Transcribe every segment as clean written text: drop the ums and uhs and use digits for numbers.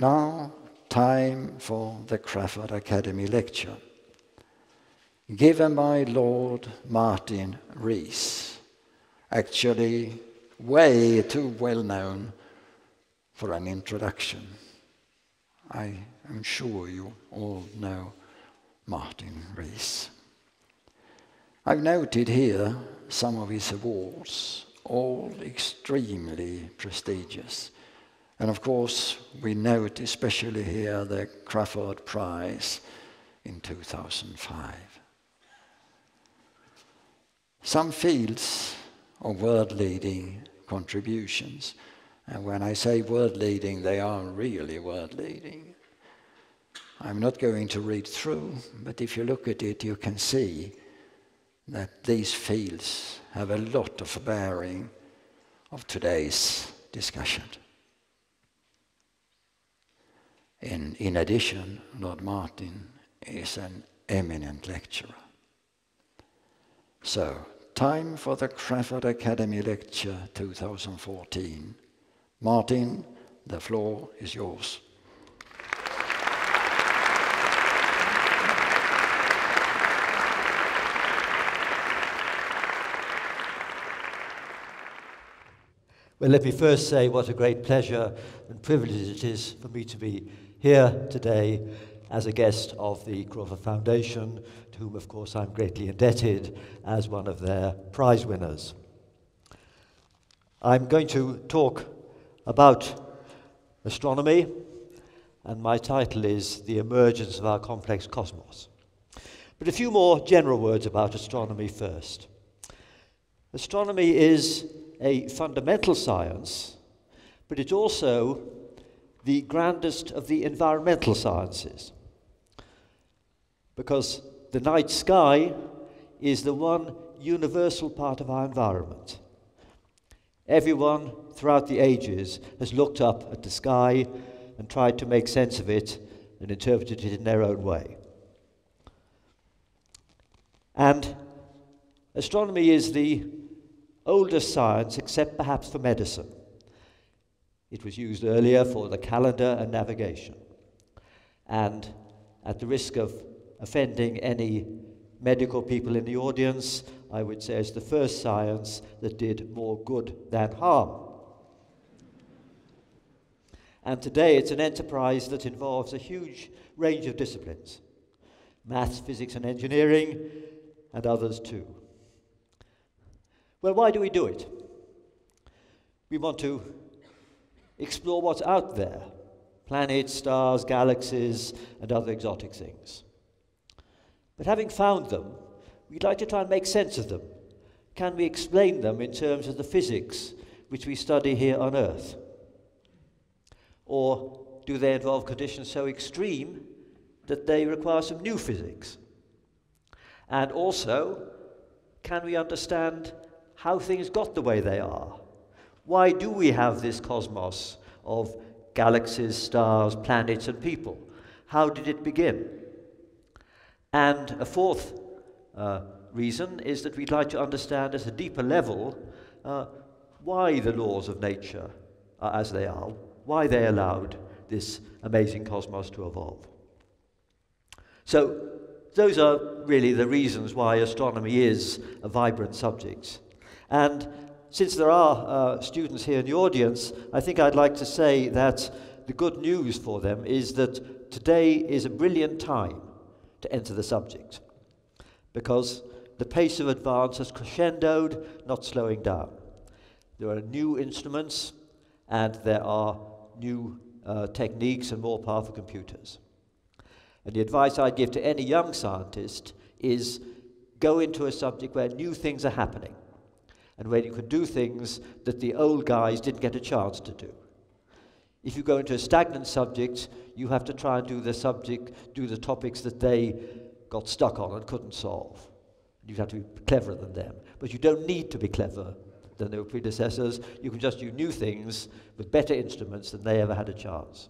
Now, time for the Crafoord Academy lecture, given by Lord Martin Rees, actually way too well known for an introduction. I am sure you all know Martin Rees. I've noted here some of his awards, all extremely prestigious. And of course, we note especially here the Crafoord Prize in 2005. Some fields of world-leading contributions, and when I say world-leading, they are really world-leading. I'm not going to read through, but if you look at it, you can see that these fields have a lot of bearing of today's discussion. In addition, Lord Martin is an eminent lecturer. So, time for the Crafoord Academy Lecture 2014. Martin, the floor is yours. Well, let me first say what a great pleasure and privilege it is for me to be here today as a guest of the Crafoord Foundation, to whom, of course, I'm greatly indebted as one of their prize winners. I'm going to talk about astronomy, and my title is The Emergence of Our Complex Cosmos. But a few more general words about astronomy first. Astronomy is a fundamental science, but it's also the grandest of the environmental sciences, because the night sky is the one universal part of our environment. Everyone throughout the ages has looked up at the sky and tried to make sense of it and interpreted it in their own way. And astronomy is the oldest science, except perhaps for medicine. It was used earlier for the calendar and navigation. And at the risk of offending any medical people in the audience, I would say it's the first science that did more good than harm. And today it's an enterprise that involves a huge range of disciplines: maths, physics and engineering, and others too. Well, why do we do it? We want to explore what's out there: planets, stars, galaxies, and other exotic things. But having found them, we'd like to try and make sense of them. Can we explain them in terms of the physics which we study here on Earth? Or do they involve conditions so extreme that they require some new physics? And also, can we understand how things got the way they are? Why do we have this cosmos of galaxies, stars, planets, and people? How did it begin? And a fourth reason is that we'd like to understand at a deeper level why the laws of nature are as they are, why they allowed this amazing cosmos to evolve. So those are really the reasons why astronomy is a vibrant subject. And since there are students here in the audience, I think I'd like to say that the good news for them is that today is a brilliant time to enter the subject, because the pace of advance has crescendoed, not slowing down. There are new instruments, and there are new techniques and more powerful computers. And the advice I'd give to any young scientist is go into a subject where new things are happening, and where you can do things that the old guys didn't get a chance to do. If you go into a stagnant subject, you have to try and do the topics that they got stuck on and couldn't solve. You have to be cleverer than them. But you don't need to be cleverer than their predecessors. You can just do new things with better instruments than they ever had a chance.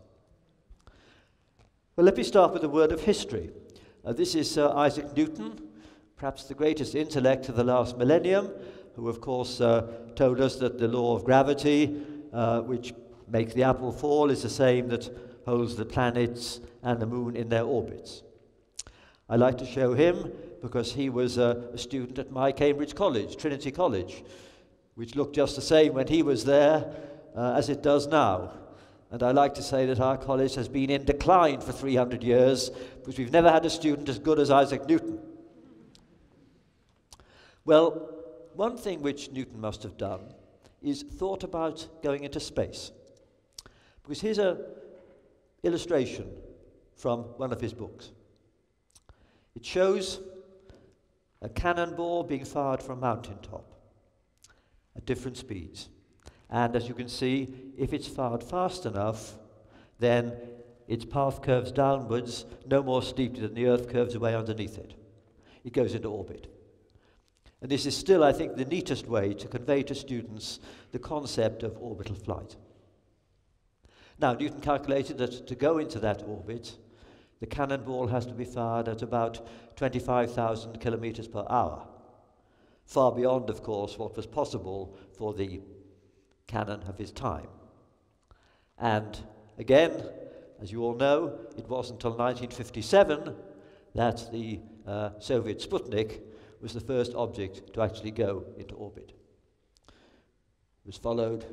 Well, let me start with a word of history. This is Sir Isaac Newton, perhaps the greatest intellect of the last millennium, who of course told us that the law of gravity, which makes the apple fall, is the same that holds the planets and the moon in their orbits. I like to show him because he was a student at my Cambridge College, Trinity College, which looked just the same when he was there as it does now. And I like to say that our college has been in decline for 300 years because we've never had a student as good as Isaac Newton. Well, one thing which Newton must have done is thought about going into space. Because here's an illustration from one of his books. It shows a cannonball being fired from a mountaintop at different speeds. And as you can see, if it's fired fast enough, then its path curves downwards, no more steeply than the Earth curves away underneath it. It goes into orbit. And this is still, I think, the neatest way to convey to students the concept of orbital flight. Now, Newton calculated that to go into that orbit, the cannonball has to be fired at about 25,000 kilometers per hour, far beyond, of course, what was possible for the cannon of his time. And again, as you all know, it wasn't until 1957 that the Soviet Sputnik was the first object to actually go into orbit. It was followed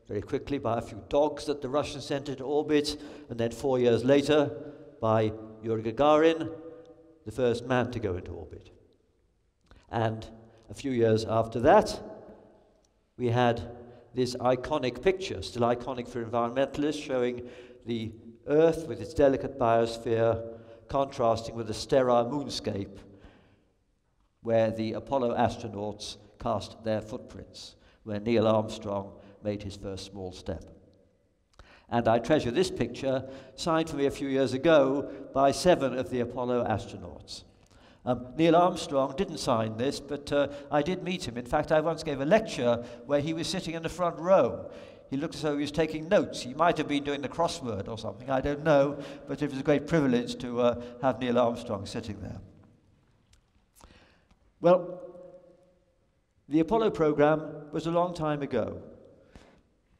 very quickly by a few dogs that the Russians sent into orbit, and then 4 years later by Yuri Gagarin, the first man to go into orbit. And a few years after that, we had this iconic picture, still iconic for environmentalists, showing the Earth with its delicate biosphere contrasting with the sterile moonscape where the Apollo astronauts cast their footprints, where Neil Armstrong made his first small step. And I treasure this picture, signed for me a few years ago by 7 of the Apollo astronauts. Neil Armstrong didn't sign this, but I did meet him. In fact, I once gave a lecture where he was sitting in the front row. He looked as though he was taking notes. He might have been doing the crossword or something, I don't know, but it was a great privilege to have Neil Armstrong sitting there. Well, the Apollo program was a long time ago.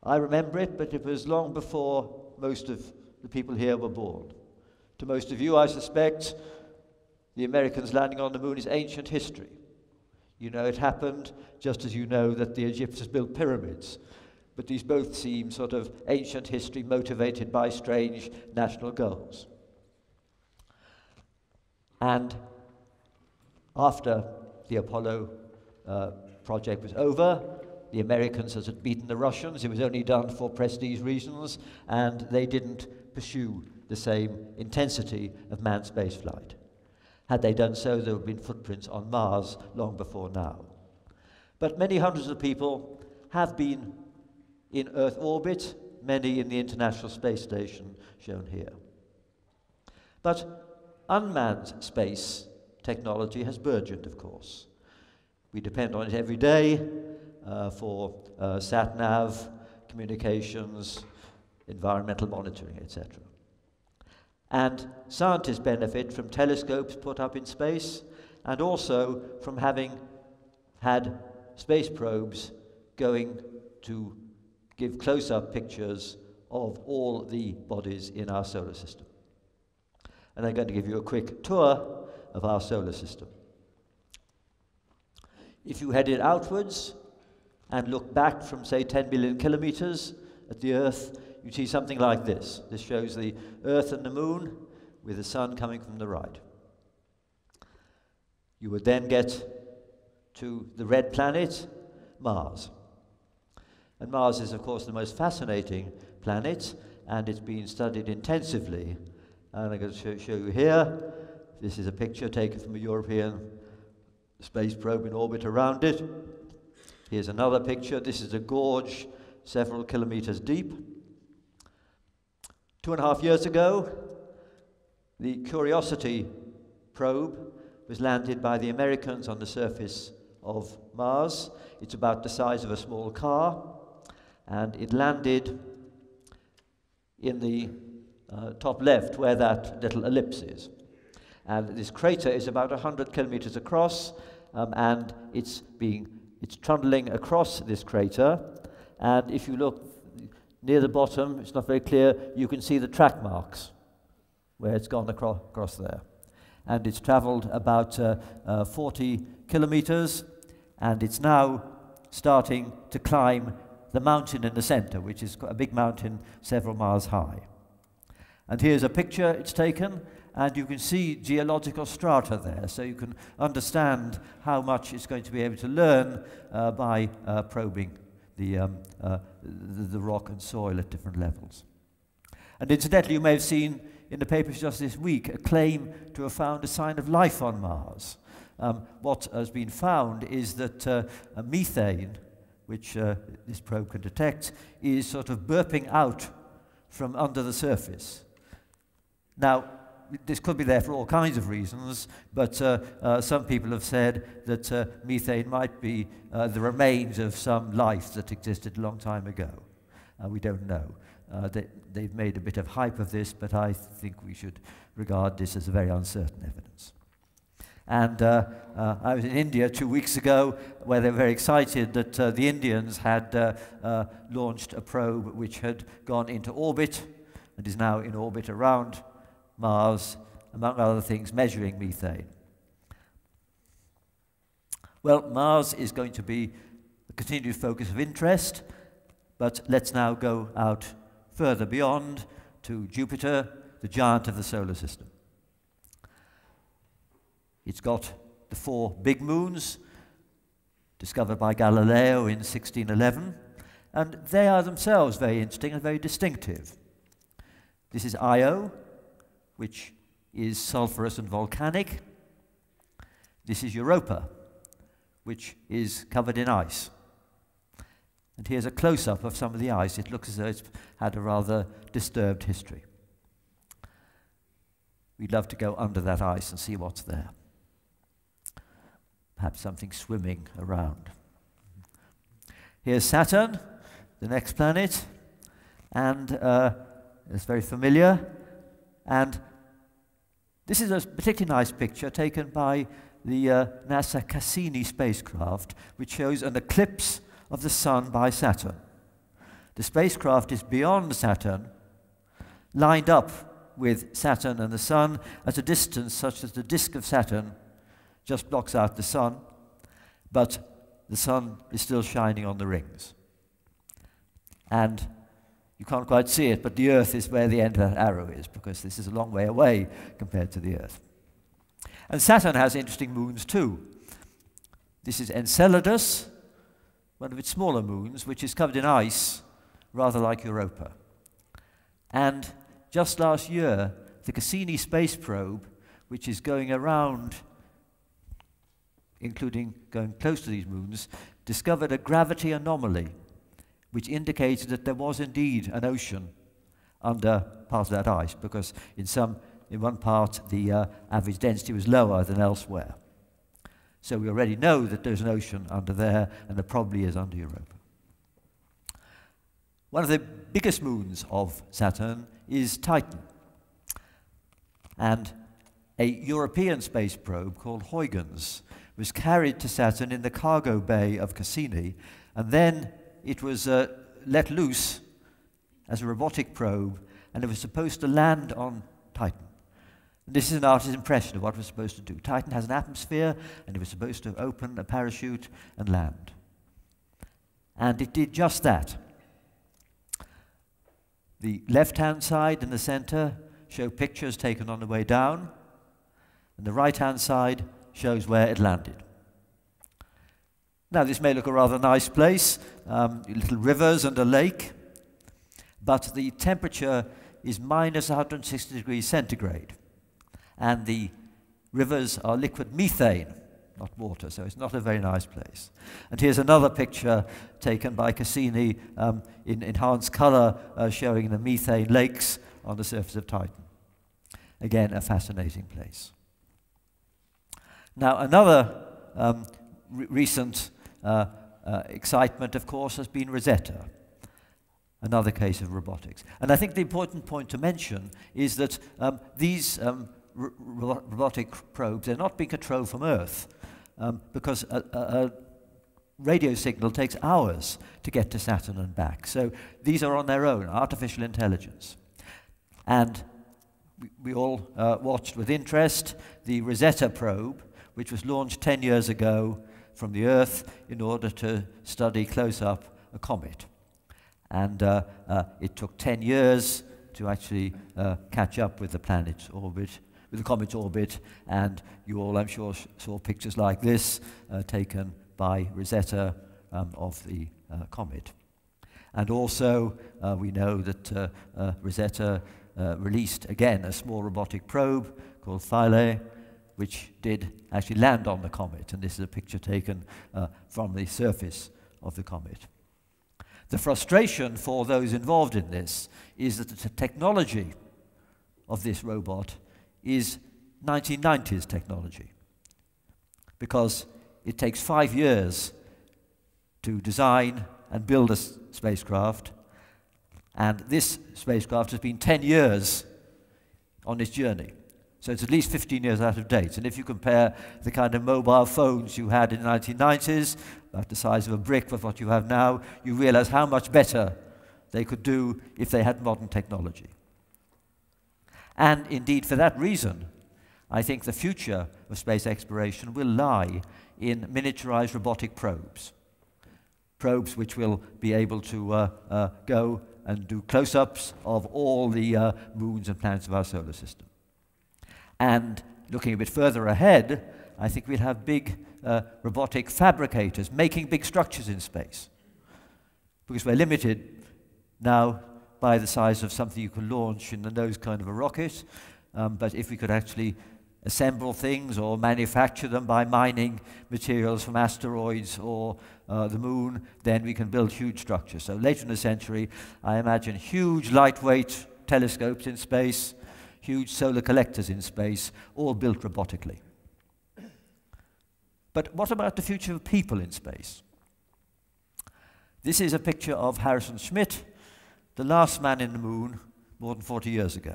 I remember it, but it was long before most of the people here were born. To most of you, I suspect, the Americans landing on the moon is ancient history. You know it happened, just as you know that the Egyptians built pyramids. But these both seem sort of ancient history motivated by strange national goals. And after the Apollo project was over, the Americans had beaten the Russians. It was only done for prestige reasons, and they didn't pursue the same intensity of manned spaceflight. Had they done so, there would have been footprints on Mars long before now. But many hundreds of people have been in Earth orbit, many in the International Space Station, shown here. But unmanned space technology has burgeoned, of course. We depend on it every day for sat-nav, communications, environmental monitoring, etc. And scientists benefit from telescopes put up in space and also from having had space probes going to give close-up pictures of all the bodies in our solar system. And I'm going to give you a quick tour of our solar system. If you headed outwards and look back from, say, 10 billion kilometers at the Earth, you see something like this. This shows the Earth and the Moon with the Sun coming from the right. You would then get to the red planet, Mars. And Mars is, of course, the most fascinating planet, and it's been studied intensively. And I'm going to show you here. This is a picture taken from a European space probe in orbit around it. Here's another picture. This is a gorge several kilometers deep. 2.5 years ago, the Curiosity probe was landed by the Americans on the surface of Mars. It's about the size of a small car, and it landed in the top left where that little ellipse is. And this crater is about 100 kilometers across, and it's trundling across this crater. And if you look near the bottom, it's not very clear, you can see the track marks where it's gone across there. And it's traveled about 40 kilometers, and it's now starting to climb the mountain in the center, which is a big mountain several miles high. And here's a picture it's taken, and you can see geological strata there, so you can understand how much it's going to be able to learn by probing the rock and soil at different levels. And incidentally, you may have seen in the papers just this week a claim to have found a sign of life on Mars. What has been found is that methane, which this probe can detect, is sort of burping out from under the surface. Now, this could be there for all kinds of reasons, but some people have said that methane might be the remains of some life that existed a long time ago. We don't know. They've made a bit of hype of this, but I think we should regard this as a very uncertain evidence. And I was in India 2 weeks ago, where they were very excited that the Indians had launched a probe which had gone into orbit and is now in orbit around Mars, among other things, measuring methane. Well, Mars is going to be a continued focus of interest, but let's now go out further beyond to Jupiter, the giant of the solar system. It's got the 4 big moons, discovered by Galileo in 1611, and they are themselves very interesting and very distinctive. This is Io, which is sulfurous and volcanic. This is Europa, which is covered in ice. And here's a close-up of some of the ice. It looks as though it's had a rather disturbed history. We'd love to go under that ice and see what's there. Perhaps something swimming around. Here's Saturn, the next planet, and it's very familiar. And this is a particularly nice picture taken by the NASA Cassini spacecraft, which shows an eclipse of the Sun by Saturn. The spacecraft is beyond Saturn, lined up with Saturn and the Sun at a distance such that the disk of Saturn just blocks out the Sun, but the Sun is still shining on the rings. And you can't quite see it, but the Earth is where the end of that arrow is, because this is a long way away compared to the Earth. And Saturn has interesting moons too. This is Enceladus, one of its smaller moons, which is covered in ice, rather like Europa. And just last year, the Cassini space probe, which is going around, including going close to these moons, discovered a gravity anomaly, which indicated that there was indeed an ocean under part of that ice, because in one part the average density was lower than elsewhere. So we already know that there's an ocean under there, and there probably is under Europa. One of the biggest moons of Saturn is Titan. And a European space probe called Huygens was carried to Saturn in the cargo bay of Cassini, and then it was let loose as a robotic probe, and it was supposed to land on Titan. And this is an artist's impression of what it was supposed to do. Titan has an atmosphere, and it was supposed to open a parachute and land. And it did just that. The left-hand side and the center show pictures taken on the way down, and the right-hand side shows where it landed. Now, this may look a rather nice place, little rivers and a lake, but the temperature is minus 160 degrees centigrade, and the rivers are liquid methane, not water, so it's not a very nice place. And here's another picture taken by Cassini in enhanced color, showing the methane lakes on the surface of Titan. Again, a fascinating place. Now, another recent excitement, of course, has been Rosetta, another case of robotics. And I think the important point to mention is that these robotic probes, they're not being controlled from Earth, because a radio signal takes hours to get to Saturn and back. So these are on their own, artificial intelligence. And we all watched with interest the Rosetta probe, which was launched 10 years ago from the Earth in order to study close up a comet. And it took 10 years to actually catch up with the planet's orbit, with the comet's orbit, and you all, I'm sure, saw pictures like this taken by Rosetta of the comet. And also, we know that Rosetta released, again, a small robotic probe called Källén, which did actually land on the comet, and this is a picture taken from the surface of the comet. The frustration for those involved in this is that the technology of this robot is 1990s technology, because it takes 5 years to design and build a spacecraft, and this spacecraft has been 10 years on its journey. So it's at least 15 years out of date. And if you compare the kind of mobile phones you had in the 1990s, about the size of a brick with what you have now, you realize how much better they could do if they had modern technology. And indeed, for that reason, I think the future of space exploration will lie in miniaturized robotic probes. Probes which will be able to go and do close-ups of all the moons and planets of our solar system. And looking a bit further ahead, I think we'll have big robotic fabricators making big structures in space. Because we're limited now by the size of something you can launch in the nose kind of a rocket. But if we could actually assemble things or manufacture them by mining materials from asteroids or the moon, then we can build huge structures. So later in the century, I imagine huge lightweight telescopes in space, huge solar collectors in space, all built robotically. But what about the future of people in space? This is a picture of Harrison Schmitt, the last man in the moon more than 40 years ago.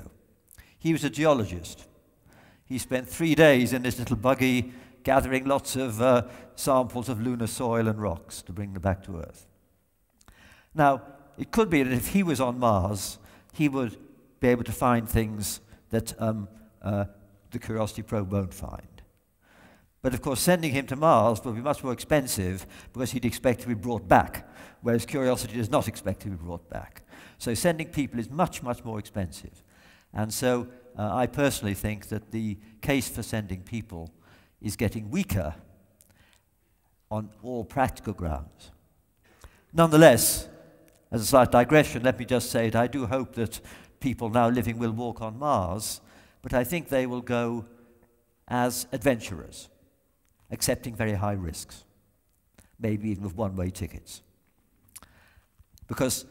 He was a geologist. He spent 3 days in this little buggy gathering lots of samples of lunar soil and rocks to bring them back to Earth. Now, it could be that if he was on Mars, he would be able to find things that the Curiosity probe won't find. But of course, sending him to Mars will be much more expensive because he'd expect to be brought back, whereas Curiosity does not expect to be brought back. So sending people is much, much more expensive. And so I personally think that the case for sending people is getting weaker on all practical grounds. Nonetheless, as a slight digression, let me just say that I do hope that people now living will walk on Mars, but I think they will go as adventurers, accepting very high risks, maybe even with one-way tickets. Because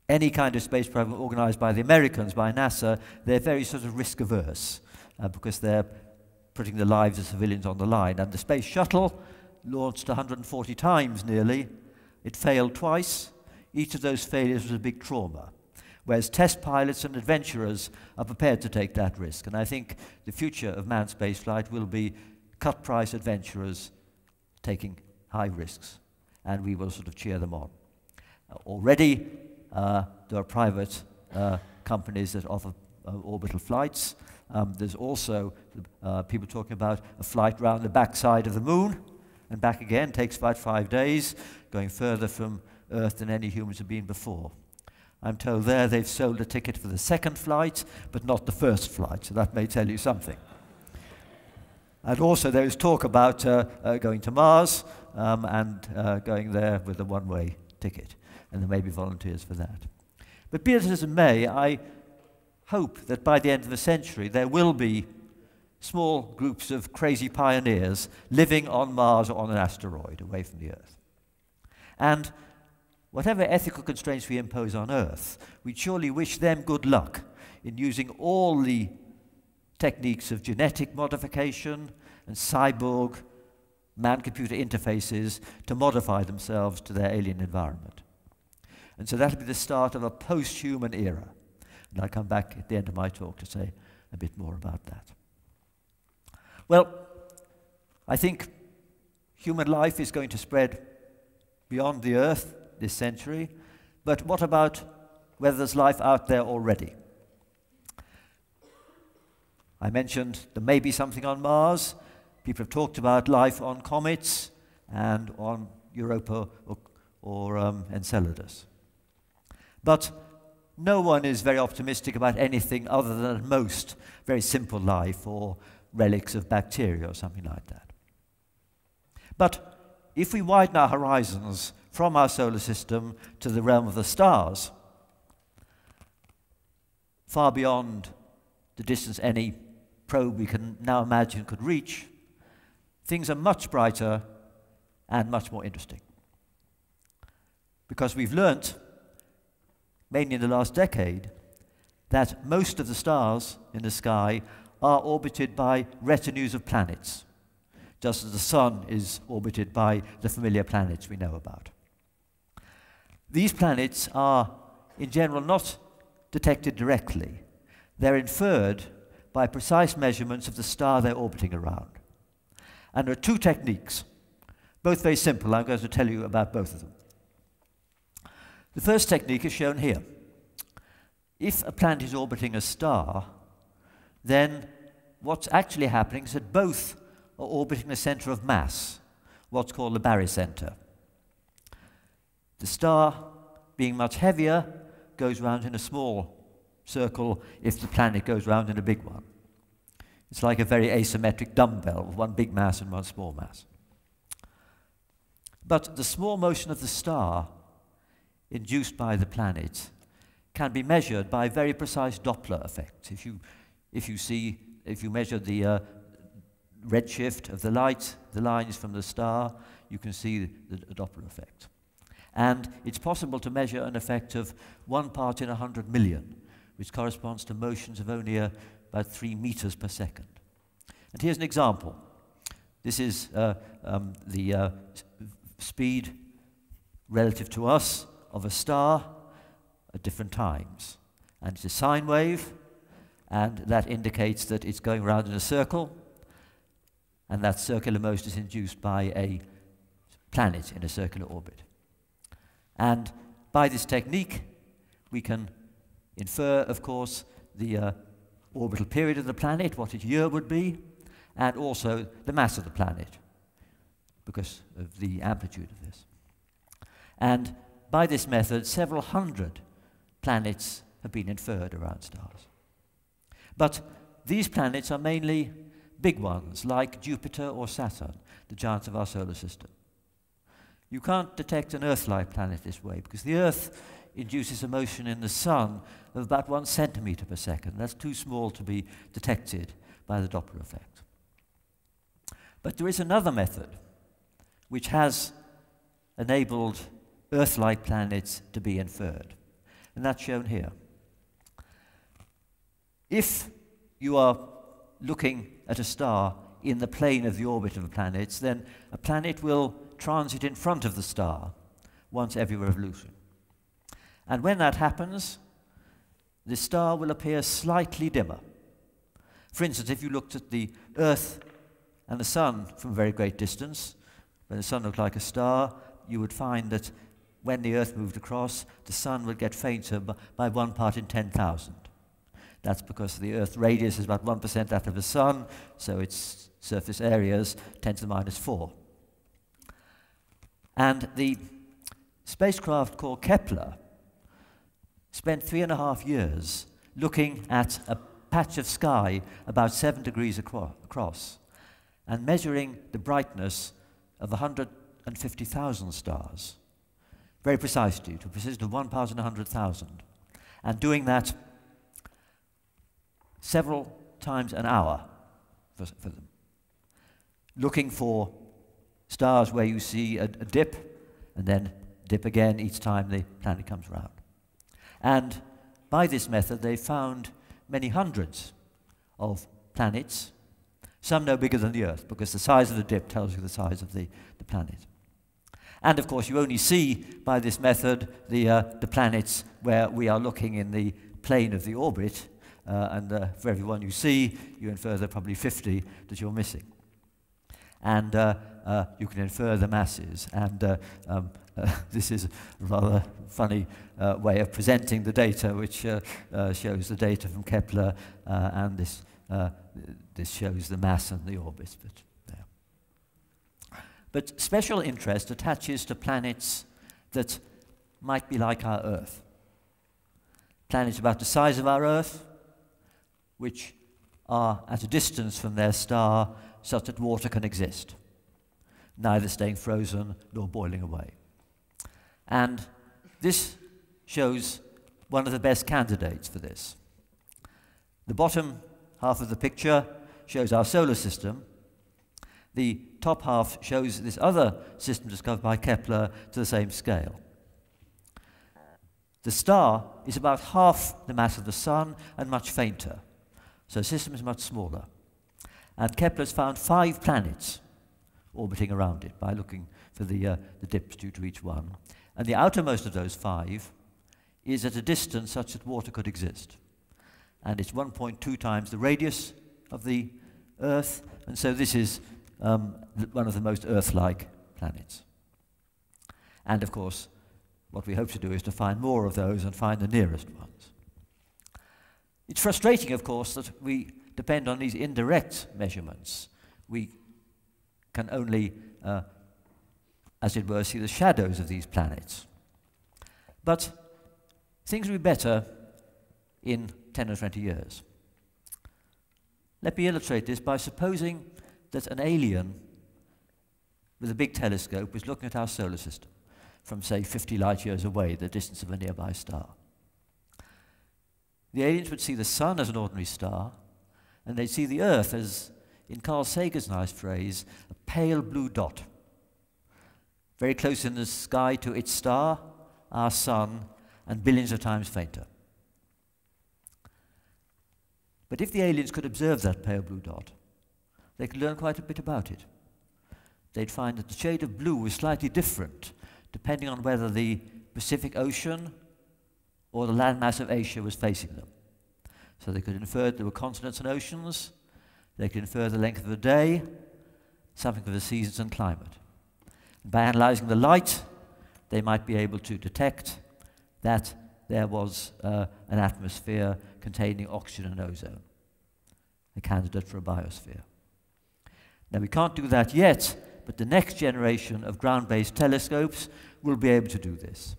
any kind of space program organized by the Americans, by NASA, they're very sort of risk-averse because they're putting the lives of civilians on the line. And the space shuttle launched 140 times nearly. It failed twice. Each of those failures was a big trauma. Whereas test pilots and adventurers are prepared to take that risk. And I think the future of manned spaceflight will be cut-price adventurers taking high risks, and we will sort of cheer them on. Already, there are private companies that offer orbital flights. There's also people talking about a flight round the backside of the moon and back again. Takes about 5 days, going further from Earth than any humans have been before. I'm told there they've sold a ticket for the second flight, but not the first flight, so that may tell you something. And also there is talk about going to Mars and going there with a one-way ticket, and there may be volunteers for that. But be it as it may, I hope that by the end of the century there will be small groups of crazy pioneers living on Mars or on an asteroid away from the Earth. And whatever ethical constraints we impose on Earth, we'd surely wish them good luck in using all the techniques of genetic modification and cyborg man-computer interfaces to modify themselves to their alien environment. And so that'll be the start of a post-human era. And I'll come back at the end of my talk to say a bit more about that. Well, I think human life is going to spread beyond the Earth this century, but what about whether there's life out there already? I mentioned there may be something on Mars. People have talked about life on comets and on Europa or Enceladus. But no one is very optimistic about anything other than at most very simple life or relics of bacteria or something like that. But if we widen our horizons from our solar system to the realm of the stars, far beyond the distance any probe we can now imagine could reach, things are much brighter and much more interesting. Because we've learnt, mainly in the last decade, that most of the stars in the sky are orbited by retinues of planets, just as the Sun is orbited by the familiar planets we know about. These planets are, in general, not detected directly. They're inferred by precise measurements of the star they're orbiting around. And there are two techniques, both very simple. I'm going to tell you about both of them. The first technique is shown here. If a planet is orbiting a star, then what's actually happening is that both are orbiting the center of mass, what's called the barycenter. The star, being much heavier, goes round in a small circle if the planet goes round in a big one. It's like a very asymmetric dumbbell with one big mass and one small mass. But the small motion of the star induced by the planet can be measured by very precise Doppler effects. If you measure the redshift of the light, the lines from the star, you can see the Doppler effect. And it's possible to measure an effect of 1 part in 100 million, which corresponds to motions of only about 3 meters per second. And here's an example. This is the speed relative to us of a star at different times. And it's a sine wave, and that indicates that it's going around in a circle, and that circular motion is induced by a planet in a circular orbit. And by this technique, we can infer, of course, the orbital period of the planet, what its year would be, and also the mass of the planet, because of the amplitude of this. And by this method, several hundred planets have been inferred around stars. But these planets are mainly big ones, like Jupiter or Saturn, the giants of our solar system. You can't detect an Earth-like planet this way, because the Earth induces a motion in the Sun of about 1 centimeter per second. That's too small to be detected by the Doppler effect. But there is another method which has enabled Earth-like planets to be inferred, and that's shown here. If you are looking at a star in the plane of the orbit of the planets, then a planet will transit in front of the star once every revolution. And when that happens, the star will appear slightly dimmer. For instance, if you looked at the Earth and the Sun from a very great distance, when the Sun looked like a star, you would find that when the Earth moved across, the Sun would get fainter by 1 part in 10,000. That's because the Earth's radius is about 1% that of the Sun, so its surface area is 10 to the minus 4. And the spacecraft called Kepler spent 3.5 years looking at a patch of sky about 7 degrees across and measuring the brightness of 150,000 stars, very precisely, to a precision of 1 part in 100,000, and doing that several times an hour for them, looking for stars where you see a dip and then dip again each time the planet comes around. And by this method, they found many hundreds of planets, some no bigger than the Earth, because the size of the dip tells you the size of the planet. And of course, you only see by this method the planets where we are looking in the plane of the orbit, and for every one you see, you infer there are probably 50 that you're missing. And you can infer the masses. And this is a rather funny way of presenting the data, which shows the data from Kepler, and this shows the mass and the orbit. But special interest attaches to planets that might be like our Earth. Planets about the size of our Earth, which are at a distance from their star such that water can exist, neither staying frozen nor boiling away. And this shows one of the best candidates for this. The bottom half of the picture shows our solar system. The top half shows this other system discovered by Kepler to the same scale. The star is about half the mass of the Sun and much fainter, so the system is much smaller. And Kepler's found 5 planets orbiting around it by looking for the dips due to each one. And the outermost of those 5 is at a distance such that water could exist. And it's 1.2 times the radius of the Earth, and so this is one of the most Earth-like planets. And of course, what we hope to do is to find more of those and find the nearest ones. It's frustrating, of course, that we depend on these indirect measurements. We can only, as it were, see the shadows of these planets. But things will be better in 10 or 20 years. Let me illustrate this by supposing that an alien with a big telescope is looking at our solar system from, say, 50 light years away, the distance of a nearby star. The aliens would see the Sun as an ordinary star, and they'd see the Earth as, in Carl Sagan's nice phrase, a pale blue dot, very close in the sky to its star, our Sun, and billions of times fainter. But if the aliens could observe that pale blue dot, they could learn quite a bit about it. They'd find that the shade of blue was slightly different depending on whether the Pacific Ocean or the landmass of Asia was facing them. So they could infer that there were continents and oceans, they could infer the length of the day, something of the seasons and climate. By analyzing the light, they might be able to detect that there was an atmosphere containing oxygen and ozone, a candidate for a biosphere. Now, we can't do that yet, but the next generation of ground-based telescopes will be able to do this.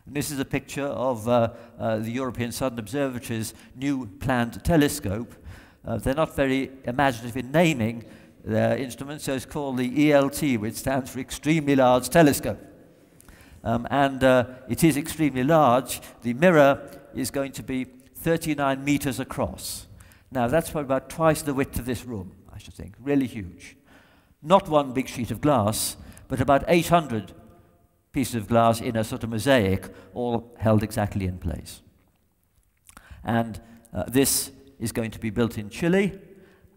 And this is a picture of the European Southern Observatory's new planned telescope. They're not very imaginative in naming their instrument, so it's called the ELT, which stands for Extremely Large Telescope. It is extremely large. The mirror is going to be 39 meters across. Now, that's about twice the width of this room, I should think. Really huge. Not one big sheet of glass, but about 800 pieces of glass in a sort of mosaic, all held exactly in place. And this is going to be built in Chile.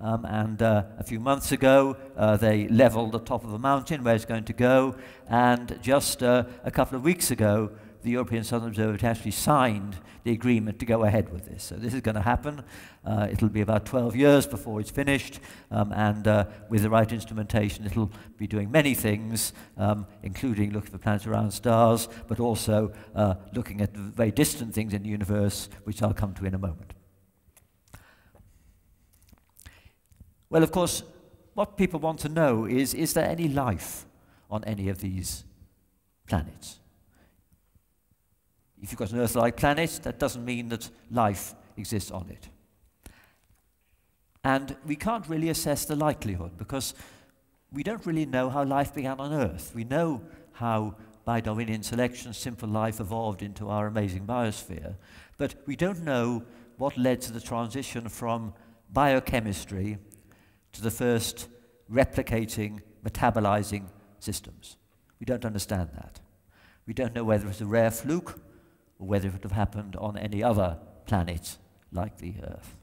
A few months ago, they leveled the top of a mountain where it's going to go. And just a couple of weeks ago, the European Southern Observatory actually signed the agreement to go ahead with this. So this is going to happen. It'll be about 12 years before it's finished. With the right instrumentation, it'll be doing many things, including looking for planets around stars, but also looking at very distant things in the universe, which I'll come to in a moment. Well, of course, what people want to know is there any life on any of these planets? If you've got an Earth-like planet, that doesn't mean that life exists on it. And we can't really assess the likelihood because we don't really know how life began on Earth. We know how, by Darwinian selection, simple life evolved into our amazing biosphere, but we don't know what led to the transition from biochemistry to the first replicating, metabolizing systems. We don't understand that. We don't know whether it's a rare fluke or whether it would have happened on any other planet like the Earth.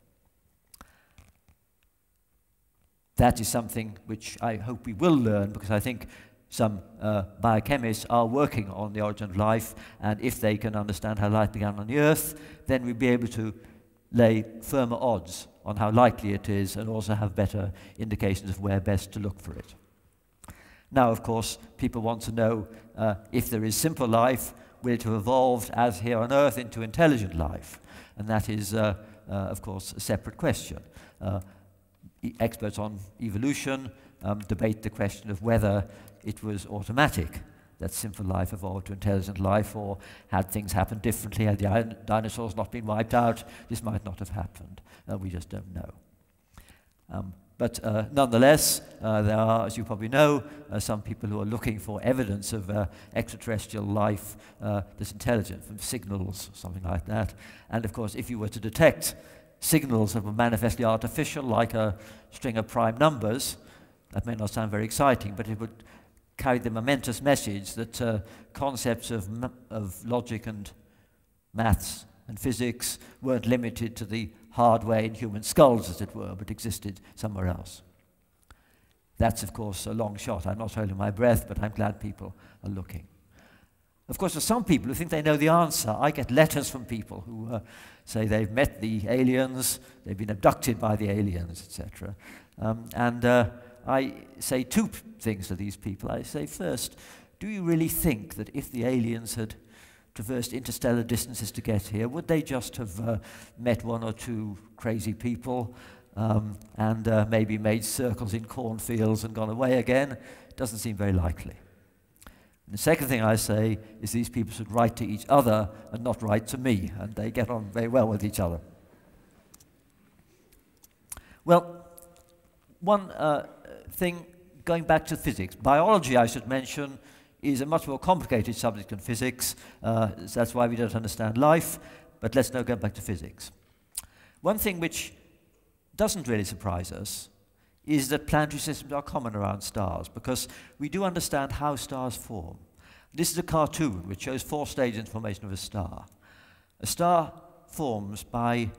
That is something which I hope we will learn, because I think some biochemists are working on the origin of life, and if they can understand how life began on the Earth, then we'll be able to lay firmer odds on how likely it is and also have better indications of where best to look for it. Now, of course, people want to know if there is simple life, will it have evolved as here on Earth into intelligent life? And that is, of course, a separate question. Experts on evolution debate the question of whether it was automatic that simple life evolved to intelligent life, or had things happened differently, had the dinosaurs not been wiped out, this might not have happened. We just don't know. But nonetheless, there are, as you probably know, some people who are looking for evidence of extraterrestrial life that's intelligent, from signals, something like that. And of course, if you were to detect signals that were manifestly artificial, like a string of prime numbers, that may not sound very exciting, but it would carry the momentous message that concepts of logic and maths and physics weren't limited to the hardware in human skulls, as it were, but existed somewhere else. That's, of course, a long shot. I'm not holding my breath, but I'm glad people are looking. Of course, for some people who think they know the answer, I get letters from people who say they've met the aliens, they've been abducted by the aliens, etc. I say two things to these people. I say, first, do you really think that if the aliens had traversed interstellar distances to get here, would they just have met one or two crazy people and maybe made circles in cornfields and gone away again? It doesn't seem very likely. And the second thing I say is these people should write to each other and not write to me, and they get on very well with each other. Well, one thing, going back to physics. Biology, I should mention, is a much more complicated subject than physics. That's why we don't understand life. But let's now go back to physics. One thing which doesn't really surprise us is that planetary systems are common around stars, because we do understand how stars form. This is a cartoon which shows 4 stages in formation of a star. A star forms by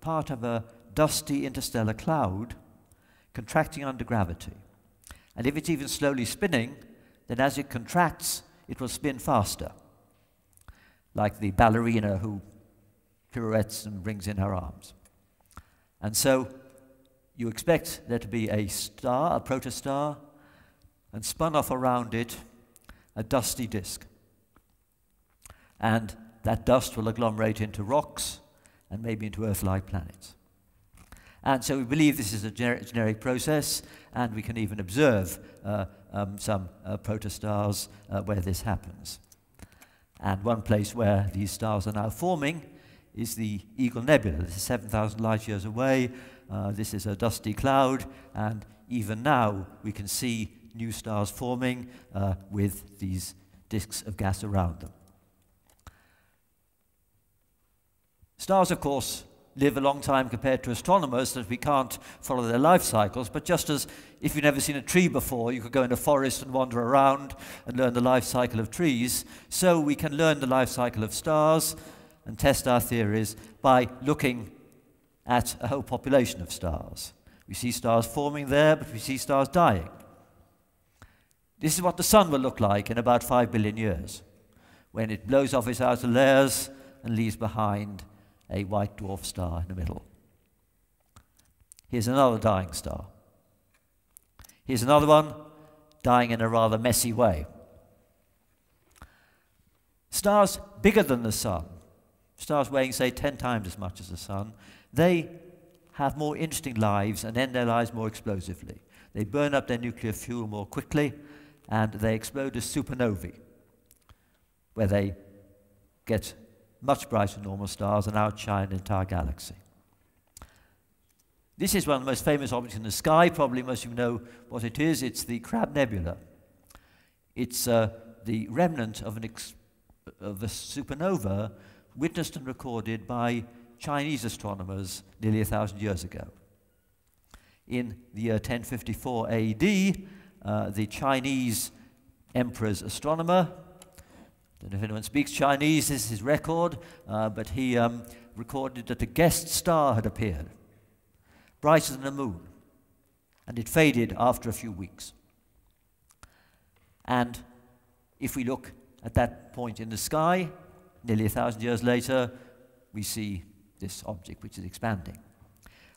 part of a dusty interstellar cloud contracting under gravity. And if it's even slowly spinning, then as it contracts, it will spin faster, like the ballerina who pirouettes and brings in her arms. And so you expect there to be a star, a protostar, and spun off around it a dusty disk. And that dust will agglomerate into rocks and maybe into Earth-like planets. And so we believe this is a generic process, and we can even observe some protostars where this happens. And one place where these stars are now forming is the Eagle Nebula. This is 7,000 light years away. This is a dusty cloud, and even now we can see new stars forming with these disks of gas around them. Stars, of course, live a long time compared to astronomers, that we can't follow their life cycles, but just as if you've never seen a tree before, you could go in a forest and wander around and learn the life cycle of trees, so we can learn the life cycle of stars and test our theories by looking at a whole population of stars. We see stars forming there, but we see stars dying. This is what the sun will look like in about 5 billion years, when it blows off its outer layers and leaves behind a white dwarf star in the middle. Here's another dying star. Here's another one dying in a rather messy way. Stars bigger than the sun, stars weighing, say, 10 times as much as the sun, they have more interesting lives and end their lives more explosively. They burn up their nuclear fuel more quickly, and they explode as supernovae, where they get much brighter than normal stars and outshine the entire galaxy. This is one of the most famous objects in the sky. Probably most of you know what it is. It's the Crab Nebula. It's the remnant of a supernova witnessed and recorded by Chinese astronomers nearly 1,000 years ago. In the year 1054 AD, the Chinese emperor's astronomer, I don't know if anyone speaks Chinese, this is his record, but he recorded that a guest star had appeared, brighter than the moon, and it faded after a few weeks. And if we look at that point in the sky, nearly 1,000 years later, we see this object which is expanding.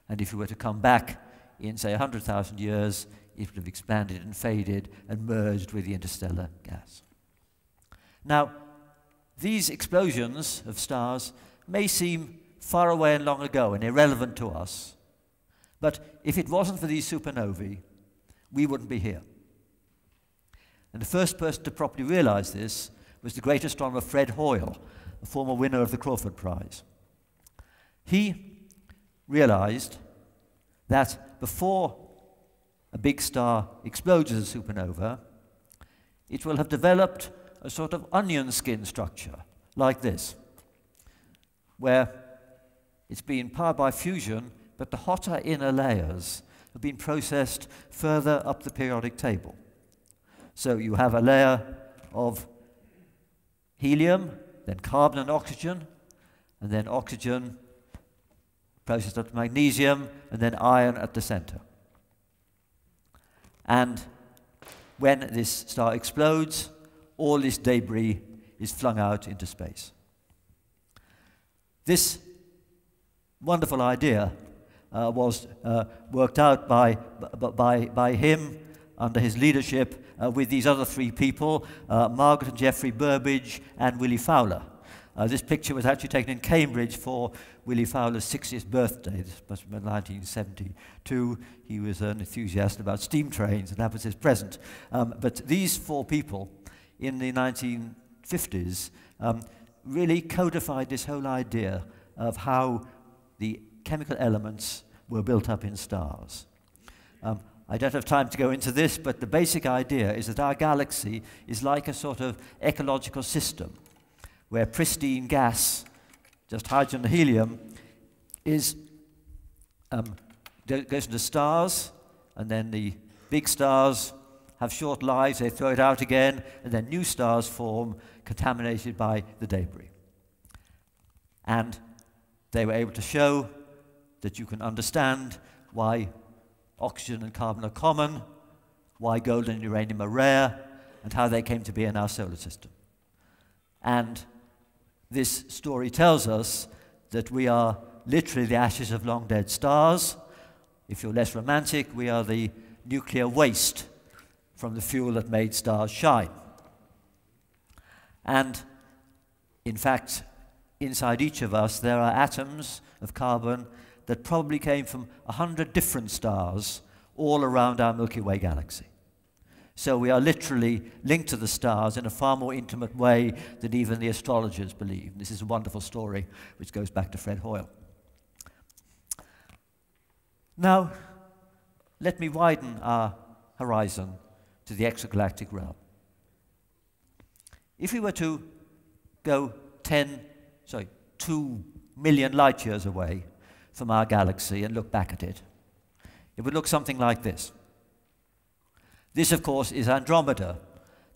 And if we were to come back in, say, 100,000 years, it would have expanded and faded and merged with the interstellar gas. Now, these explosions of stars may seem far away and long ago and irrelevant to us, but if it wasn't for these supernovae, we wouldn't be here. And the first person to properly realize this was the great astronomer Fred Hoyle, a former winner of the Crafoord Prize. He realized that before a big star explodes as a supernova, it will have developed a sort of onion skin structure, like this, where it's been powered by fusion, but the hotter inner layers have been processed further up the periodic table. So you have a layer of helium, then carbon and oxygen processed up to magnesium, and then iron at the center. And when this star explodes, all this debris is flung out into space. This wonderful idea was worked out by him under his leadership with these other three people, Margaret and Geoffrey Burbidge and Willie Fowler. This picture was actually taken in Cambridge for Willie Fowler's 60th birthday. This must have been 1972. He was an enthusiast about steam trains, and that was his present. But these four people in the 1950s really codified this whole idea of how the chemical elements were built up in stars. I don't have time to go into this, but the basic idea is that our galaxy is like a sort of ecological system where pristine gas, just hydrogen and helium, goes into stars, and then the big stars have short lives, they throw it out again, and then new stars form contaminated by the debris. And they were able to show that you can understand why oxygen and carbon are common, why gold and uranium are rare, and how they came to be in our solar system. And this story tells us that we are literally the ashes of long-dead stars. If you're less romantic, we are the nuclear waste from the fuel that made stars shine. And in fact, inside each of us, there are atoms of carbon that probably came from 100 different stars all around our Milky Way galaxy. So we are literally linked to the stars in a far more intimate way than even the astrologers believe. This is a wonderful story which goes back to Fred Hoyle. Now, let me widen our horizon to the extragalactic realm. If we were to go 2 million light years away from our galaxy and look back at it, it would look something like this. This, of course, is Andromeda,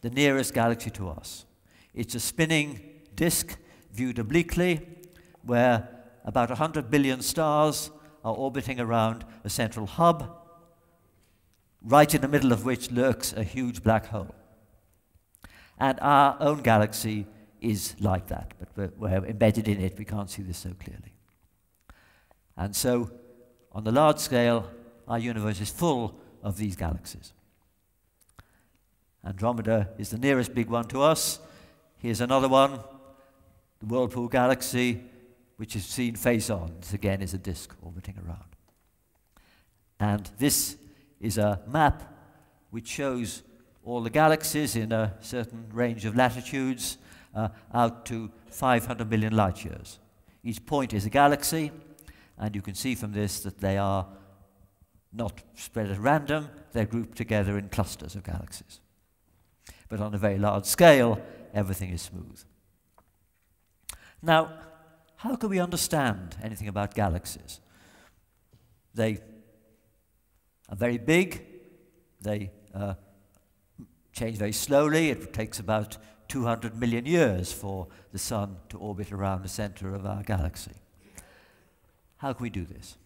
the nearest galaxy to us. It's a spinning disk viewed obliquely where about 100 billion stars are orbiting around a central hub, right in the middle of which lurks a huge black hole. And our own galaxy is like that, but we're embedded in it. We can't see this so clearly. And so, on the large scale, our universe is full of these galaxies. Andromeda is the nearest big one to us. Here's another one, the Whirlpool Galaxy, which is seen face on. This again is a disk orbiting around. And this is a map which shows all the galaxies in a certain range of latitudes out to 500 million light years. Each point is a galaxy, and you can see from this that they are not spread at random, they're grouped together in clusters of galaxies. But on a very large scale, everything is smooth. Now, how can we understand anything about galaxies? They are very big, they change very slowly. It takes about 200 million years for the Sun to orbit around the center of our galaxy. How can we do this?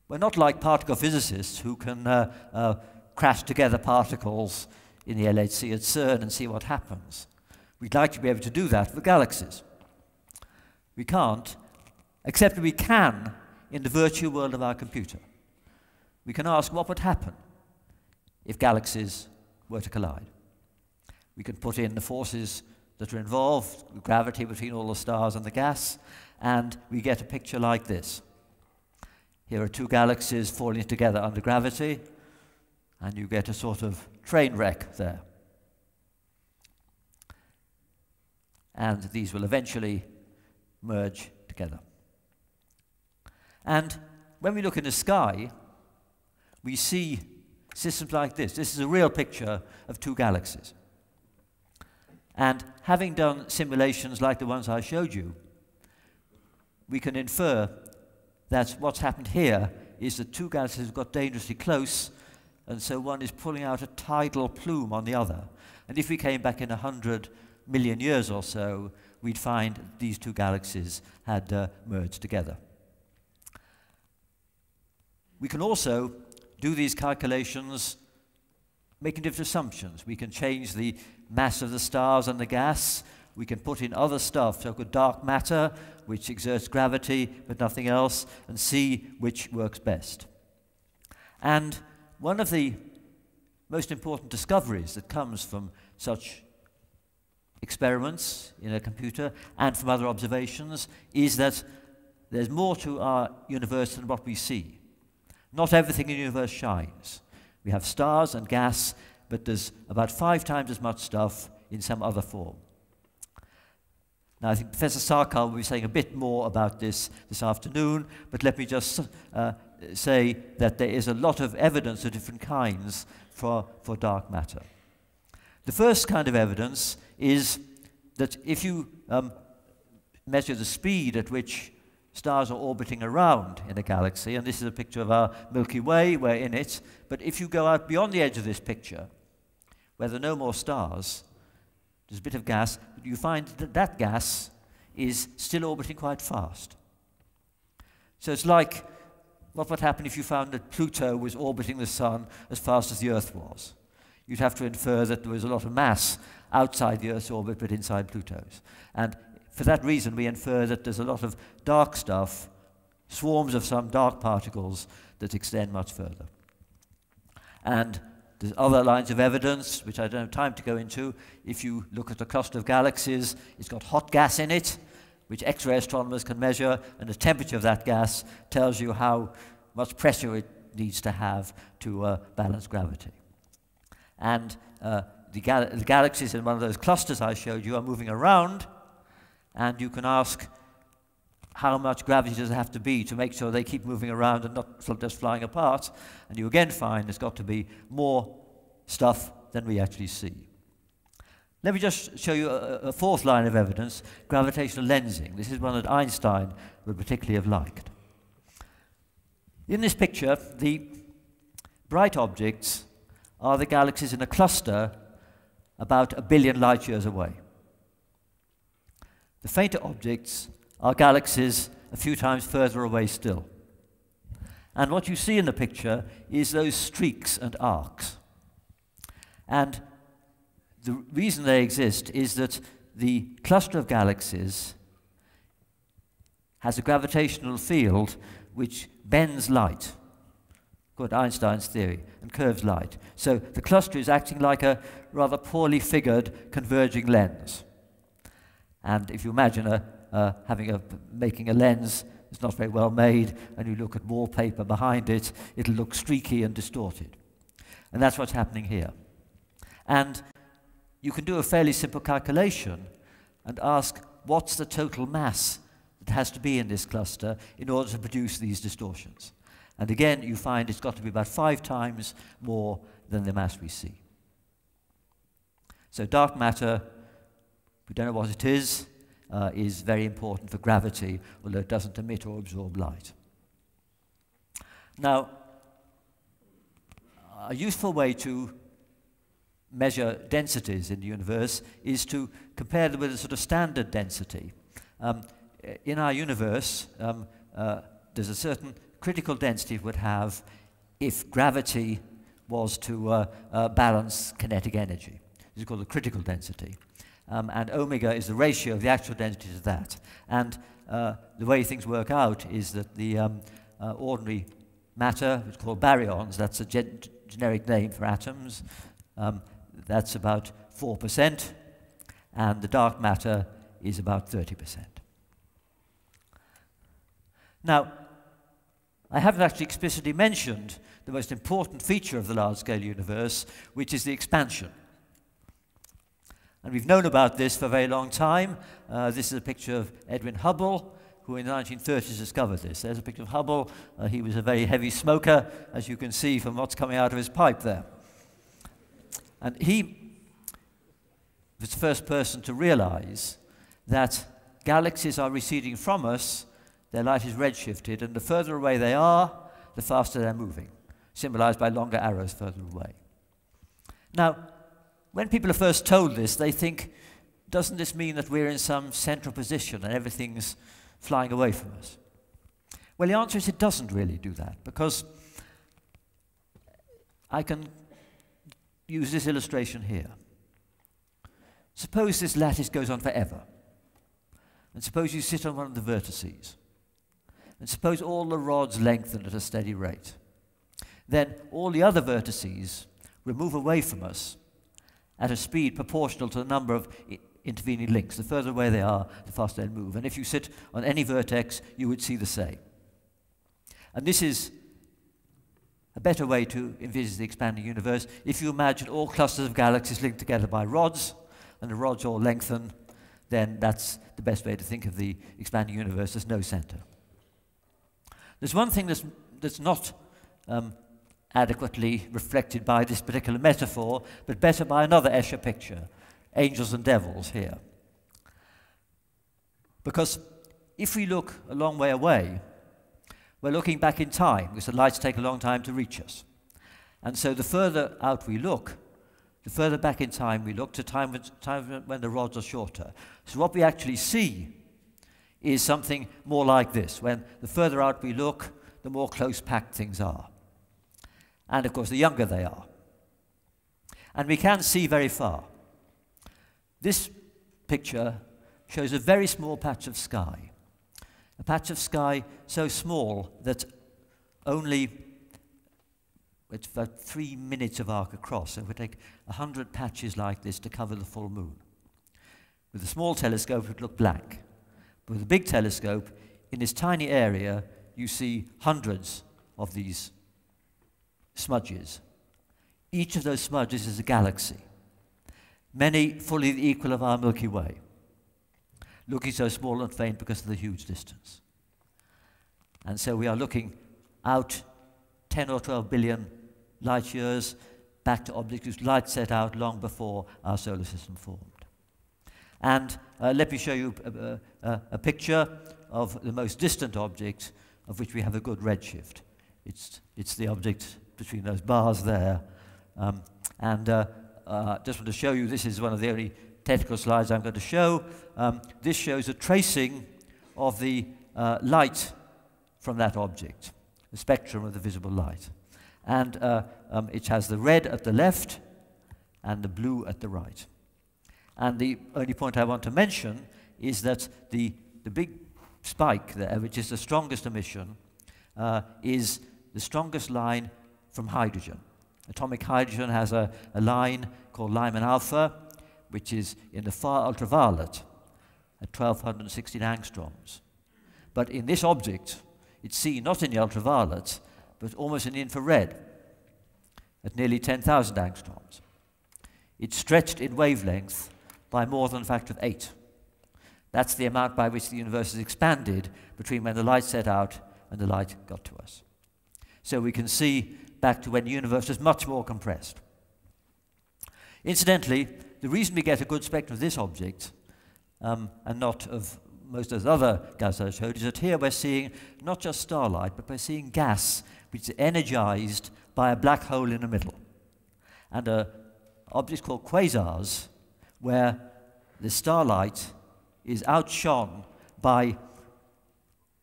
We're not like particle physicists who can crash together particles in the LHC at CERN and see what happens. We'd like to be able to do that for galaxies. We can't, except we can in the virtual world of our computer. we can ask what would happen if galaxies were to collide. We can put in the forces that are involved, gravity between all the stars and the gas, and we get a picture like this. Here are two galaxies falling together under gravity, and you get a sort of train wreck there. And these will eventually merge together. And when we look in the sky, we see systems like this. This is a real picture of two galaxies. And having done simulations like the ones I showed you, we can infer that what's happened here is that two galaxies have got dangerously close, and so one is pulling out a tidal plume on the other. And if we came back in 100 million years or so, we'd find these two galaxies had merged together. We can also do these calculations making different assumptions. We can change the mass of the stars and the gas. We can put in other stuff, so-called dark matter, which exerts gravity but nothing else, and see which works best. And one of the most important discoveries that comes from such experiments in a computer and from other observations is that there's more to our universe than what we see. Not everything in the universe shines. We have stars and gas, but there's about 5 times as much stuff in some other form. Now, I think Professor Sarkar will be saying a bit more about this afternoon, but let me just say that there is a lot of evidence of different kinds for dark matter. The first kind of evidence is that if you measure the speed at which stars are orbiting around in a galaxy, and this is a picture of our Milky Way, we're in it, but if you go out beyond the edge of this picture, where there are no more stars, there's a bit of gas, but you find that that gas is still orbiting quite fast. So it's like what would happen if you found that Pluto was orbiting the Sun as fast as the Earth was. You'd have to infer that there was a lot of mass outside the Earth's orbit but inside Pluto's. And for that reason, we infer that there's a lot of dark stuff, swarms of some dark particles that extend much further. And there's other lines of evidence, which I don't have time to go into. If you look at a cluster of galaxies, it's got hot gas in it, which X-ray astronomers can measure, and the temperature of that gas tells you how much pressure it needs to have to balance gravity. And the galaxies in one of those clusters I showed you are moving around, and you can ask how much gravity does it have to be to make sure they keep moving around and not just flying apart, and you again find there's got to be more stuff than we actually see. Let me just show you a fourth line of evidence, gravitational lensing. This is one that Einstein would particularly have liked. In this picture, the bright objects are the galaxies in a cluster about 1 billion light years away. The fainter objects are galaxies a few times further away still. And what you see in the picture is those streaks and arcs. And the reason they exist is that the cluster of galaxies has a gravitational field which bends light, according to Einstein's theory, and curves light. So the cluster is acting like a rather poorly figured converging lens. And if you imagine making a lens that's not very well made, and you look at wallpaper behind it, it'll look streaky and distorted. And that's what's happening here. And you can do a fairly simple calculation and ask, what's the total mass that has to be in this cluster in order to produce these distortions? And again, you find it's got to be about 5 times more than the mass we see. So dark matter, we don't know what it is very important for gravity, although it doesn't emit or absorb light. Now, a useful way to measure densities in the universe is to compare them with a sort of standard density. In our universe, there's a certain critical density it would have if gravity was to balance kinetic energy. This is called the critical density. And omega is the ratio of the actual density to that. And the way things work out is that the ordinary matter, it's called baryons, that's a generic name for atoms, that's about 4%, and the dark matter is about 30%. Now, I haven't actually explicitly mentioned the most important feature of the large-scale universe, which is the expansion. And we've known about this for a very long time. This is a picture of Edwin Hubble, who in the 1930s discovered this. There's a picture of Hubble. He was a very heavy smoker, as you can see from what's coming out of his pipe there. And he was the first person to realize that galaxies are receding from us, their light is redshifted, and the further away they are, the faster they're moving, symbolized by longer arrows further away. Now, when people are first told this, they think, doesn't this mean that we're in some central position and everything's flying away from us? Well, the answer is it doesn't really do that, because I can use this illustration here. Suppose this lattice goes on forever, and suppose you sit on one of the vertices, and suppose all the rods lengthen at a steady rate. Then all the other vertices will move away from us at a speed proportional to the number of intervening links. The further away they are, the faster they'll move. And if you sit on any vertex, you would see the same. And this is a better way to envisage the expanding universe. If you imagine all clusters of galaxies linked together by rods, and the rods all lengthen, then that's the best way to think of the expanding universe. There's no center. There's one thing that's not adequately reflected by this particular metaphor, but better by another Escher picture, angels and devils here. Because if we look a long way away, we're looking back in time, because the lights take a long time to reach us. And so the further out we look, the further back in time we look, to time when the rods are shorter. So what we actually see is something more like this. When the further out we look, the more close-packed things are. And of course, the younger they are. And we can see very far. This picture shows a very small patch of sky. A patch of sky so small that it's about 3 minutes of arc across. So it would take 100 patches like this to cover the full moon. With a small telescope, it would look black. But with a big telescope, in this tiny area, you see hundreds of these smudges. Each of those smudges is a galaxy, many fully the equal of our Milky Way, looking so small and faint because of the huge distance. And so we are looking out 10 or 12 billion light years back to objects whose light set out long before our solar system formed. And let me show you a picture of the most distant object of which we have a good redshift. It's the object between those bars there. Just want to show you, this is one of the only technical slides I'm going to show. This shows a tracing of the light from that object, the spectrum of the visible light. And it has the red at the left and the blue at the right. And the only point I want to mention is that the big spike there, which is the strongest emission, is the strongest line from hydrogen. Atomic hydrogen has a line called Lyman alpha, which is in the far ultraviolet at 1216 angstroms. But in this object, it's seen not in the ultraviolet, but almost in the infrared at nearly 10,000 angstroms. It's stretched in wavelength by more than a factor of 8. That's the amount by which the universe has expanded between when the light set out and the light got to us. So we can see back to when the universe was much more compressed. Incidentally, the reason we get a good spectrum of this object and not of most of the other gas I showed is that here we're seeing not just starlight, but we're seeing gas which is energized by a black hole in the middle. And objects called quasars, where the starlight is outshone by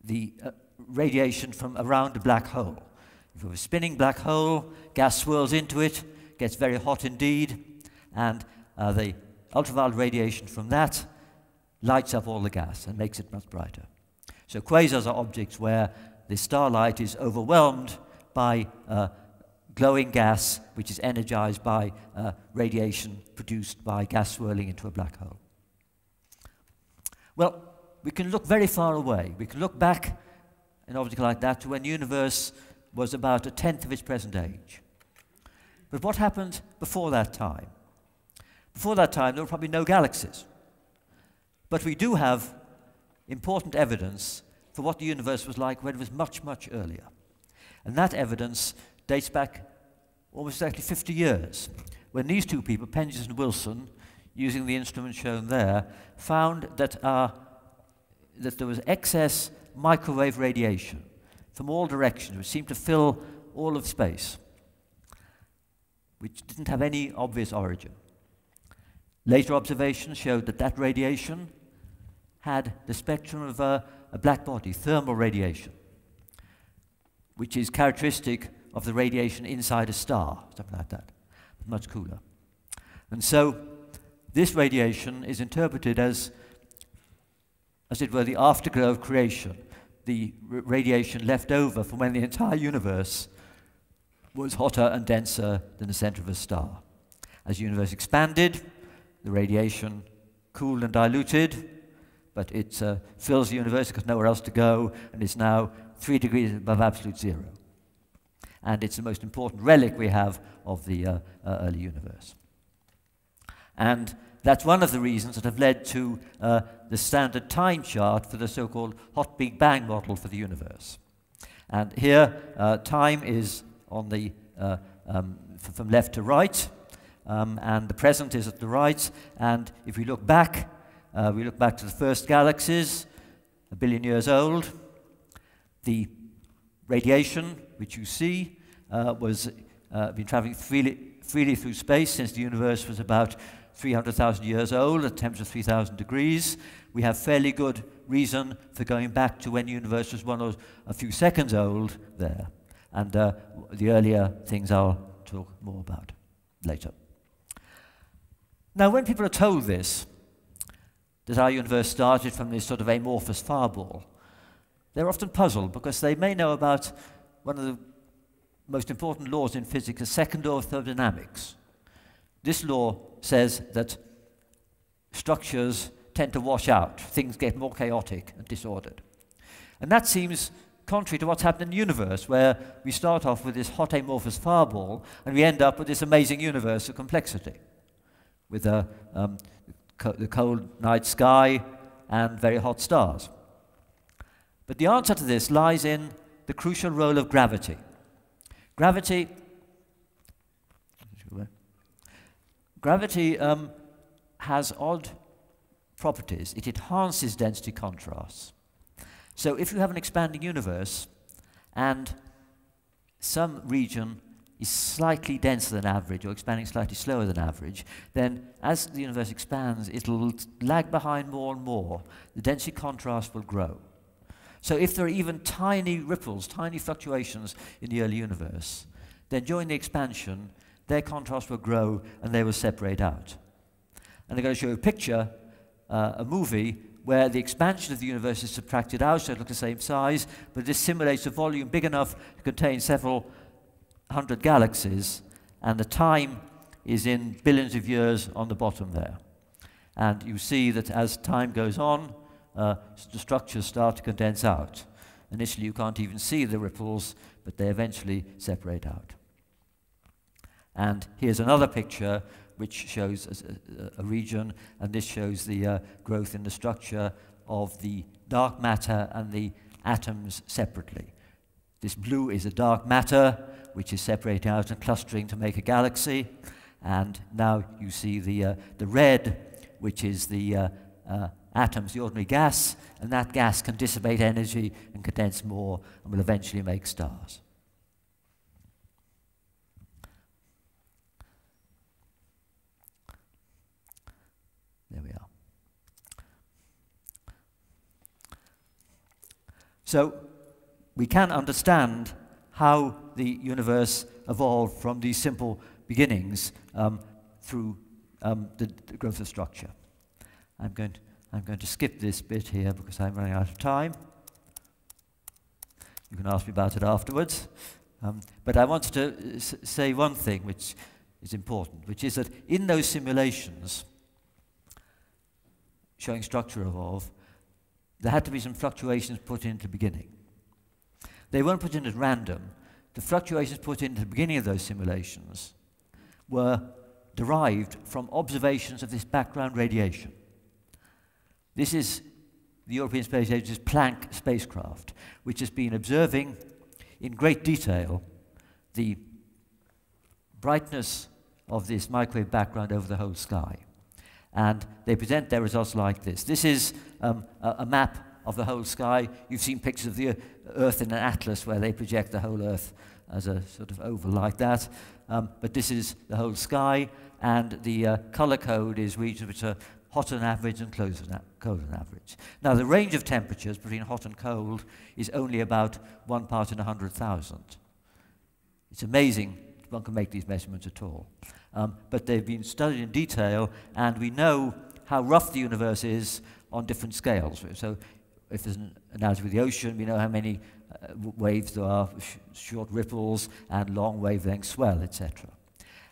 the radiation from around a black hole. If you have a spinning black hole, gas swirls into it, gets very hot indeed, and the ultraviolet radiation from that lights up all the gas and makes it much brighter. So quasars are objects where the starlight is overwhelmed by glowing gas, which is energized by radiation produced by gas swirling into a black hole. Well, we can look very far away. We can look back in an object like that to when the universe was about a tenth of its present age. But what happened before that time? Before that time, there were probably no galaxies. But we do have important evidence for what the universe was like when it was much, much earlier. And that evidence dates back almost exactly 50 years, when these two people, Penzias and Wilson, using the instrument shown there, found that there was excess microwave radiation from all directions, which seemed to fill all of space, which didn't have any obvious origin. Later observations showed that that radiation had the spectrum of a black body, thermal radiation, which is characteristic of the radiation inside a star, something like that, much cooler. And so this radiation is interpreted as it were, the afterglow of creation, the radiation left over from when the entire universe was hotter and denser than the center of a star. As the universe expanded, the radiation cooled and diluted, but it fills the universe because nowhere else to go, and it's now 3 degrees above absolute zero. And it's the most important relic we have of the early universe. And that's one of the reasons that have led to the standard time chart for the so-called hot Big Bang model for the universe. And here, time is on the from left to right, and the present is at the right. And if we look back to the first galaxies, 1 billion years old. The radiation, which you see, was been traveling freely through space since the universe was about 300,000 years old, at a temperature of 3,000 degrees. We have fairly good reason for going back to when the universe was one or a few seconds old there. And the earlier things I'll talk more about later. Now, when people are told this, that our universe started from this sort of amorphous fireball, they're often puzzled because they may know about one of the most important laws in physics, the second law of thermodynamics. This law says that structures tend to wash out, things get more chaotic and disordered. And that seems contrary to what's happened in the universe, where we start off with this hot amorphous fireball and we end up with this amazing universe of complexity, with the cold night sky and very hot stars. But the answer to this lies in the crucial role of gravity. Gravity has odd properties. It enhances density contrasts. So if you have an expanding universe and some region is slightly denser than average or expanding slightly slower than average, then as the universe expands, it'll lag behind more and more. The density contrast will grow. So if there are even tiny ripples, tiny fluctuations in the early universe, then during the expansion, their contrast will grow and they will separate out. And I'm going to show you a picture, a movie, where the expansion of the universe is subtracted out, so it looks the same size, but this simulates a volume big enough to contain several hundred galaxies, and the time is in billions of years on the bottom there. And you see that as time goes on, the structures start to condense out. Initially you can't even see the ripples, but they eventually separate out. And here's another picture which shows a region, and this shows the growth in the structure of the dark matter and the atoms separately. This blue is a dark matter, which is separating out and clustering to make a galaxy. And now you see the red, which is the atoms, the ordinary gas, and that gas can dissipate energy and condense more and will eventually make stars. There we are. So we can understand how the universe evolved from these simple beginnings through the growth of structure. I'm going to skip this bit here because I'm running out of time. You can ask me about it afterwards. But I wanted to say one thing which is important, which is that in those simulations showing structure evolve, there had to be some fluctuations put in at the beginning. They weren't put in at random. The fluctuations put in at the beginning of those simulations were derived from observations of this background radiation. This is the European Space Agency's Planck spacecraft, which has been observing in great detail the brightness of this microwave background over the whole sky. And they present their results like this. This is a map of the whole sky. You've seen pictures of the Earth in an atlas where they project the whole Earth as a sort of oval like that. But this is the whole sky, and the color code is regions which are hot on average and cold on average. Now, the range of temperatures between hot and cold is only about 1 part in 100,000. It's amazing one can make these measurements at all. But they've been studied in detail, and we know how rough the universe is on different scales. So if there's an analogy with the ocean, we know how many waves there are, short ripples and long wavelength swell, etc.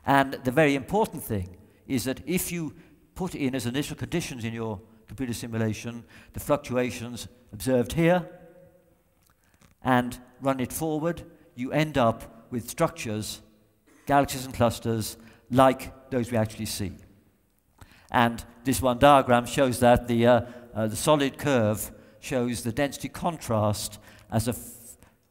And the very important thing is that if you put in as initial conditions in your computer simulation the fluctuations observed here and run it forward, you end up with structures, galaxies and clusters, like those we actually see. And this one diagram shows that the solid curve shows the density contrast as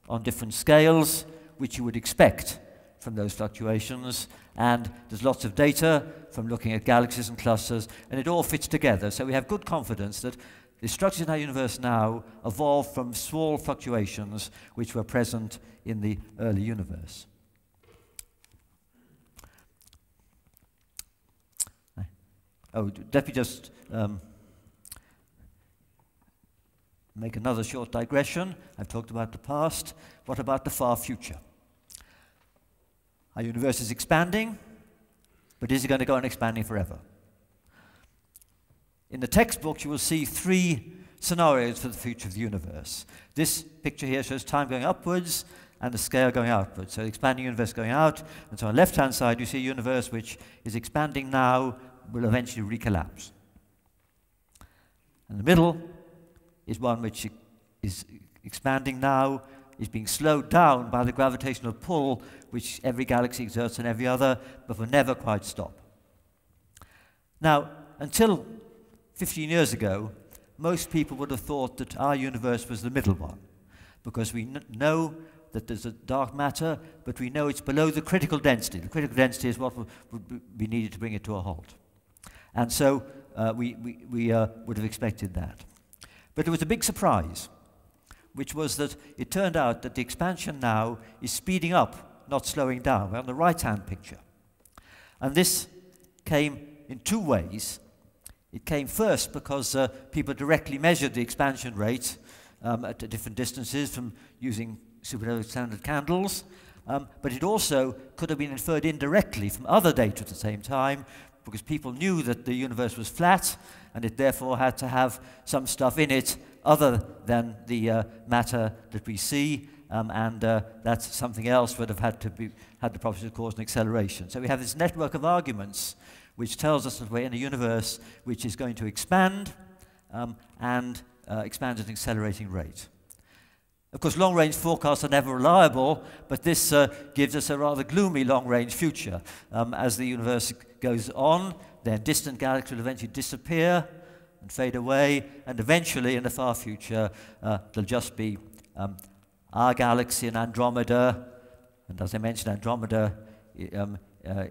on different scales, which you would expect from those fluctuations. And there's lots of data from looking at galaxies and clusters, and it all fits together. So we have good confidence that the structures in our universe now evolved from small fluctuations which were present in the early universe. Oh, let me just make another short digression. I've talked about the past. What about the far future? Our universe is expanding, but is it going to go on expanding forever? In the textbook, you will see 3 scenarios for the future of the universe. This picture here shows time going upwards and the scale going outwards. So the expanding universe going out, and so on the left-hand side, you see a universe which is expanding now, will eventually recollapse. And the middle is one which is expanding now, is being slowed down by the gravitational pull which every galaxy exerts on every other, but will never quite stop. Now, until 15 years ago, most people would have thought that our universe was the middle one, because we know that there's a dark matter, but we know it's below the critical density. The critical density is what would be needed to bring it to a halt. And so we would have expected that. But there was a big surprise, which was that it turned out that the expansion now is speeding up, not slowing down. We're on the right-hand picture. And this came in 2 ways. It came first because people directly measured the expansion rate at different distances from using supernova standard candles. But it also could have been inferred indirectly from other data at the same time, because people knew that the universe was flat, and it therefore had to have some stuff in it other than the matter that we see, and that something else would have had the properties of cause and acceleration. So we have this network of arguments which tells us that we're in a universe which is going to expand and expand at an accelerating rate. Of course, long-range forecasts are never reliable, but this gives us a rather gloomy long-range future. As the universe goes on, then distant galaxies will eventually disappear and fade away, and eventually, in the far future, there'll just be our galaxy and Andromeda. And as I mentioned, Andromeda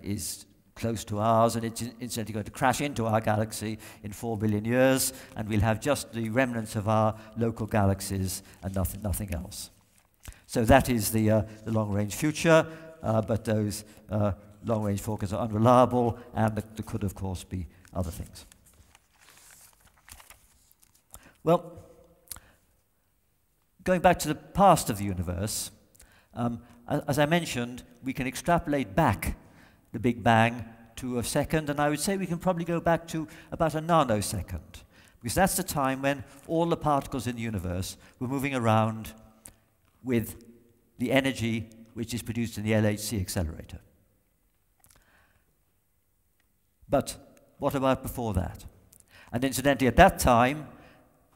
is close to ours, and it's incidentally going to crash into our galaxy in 4 billion years, and we'll have just the remnants of our local galaxies and nothing else. So that is the long-range future, but those long-range forecasts are unreliable, and there could, of course, be other things. Well, going back to the past of the universe, as I mentioned, we can extrapolate back the Big Bang to a second, and I would say we can probably go back to about a nanosecond, because that's the time when all the particles in the universe were moving around with the energy which is produced in the LHC accelerator. But what about before that? And incidentally, at that time,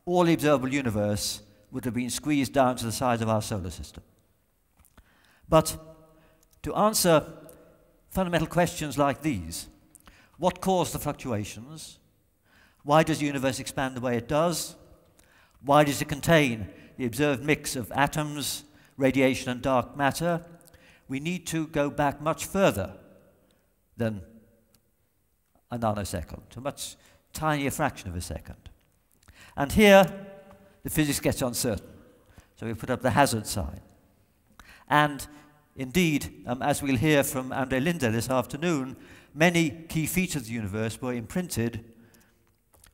all the observable universe would have been squeezed down to the size of our solar system. But to answer fundamental questions like these, what caused the fluctuations? Why does the universe expand the way it does? Why does it contain the observed mix of atoms, radiation, and dark matter? We need to go back much further than a nanosecond, a much tinier fraction of a second. And here, the physics gets uncertain. So we put up the hazard sign. And indeed, as we'll hear from Andre Linde this afternoon, many key features of the universe were imprinted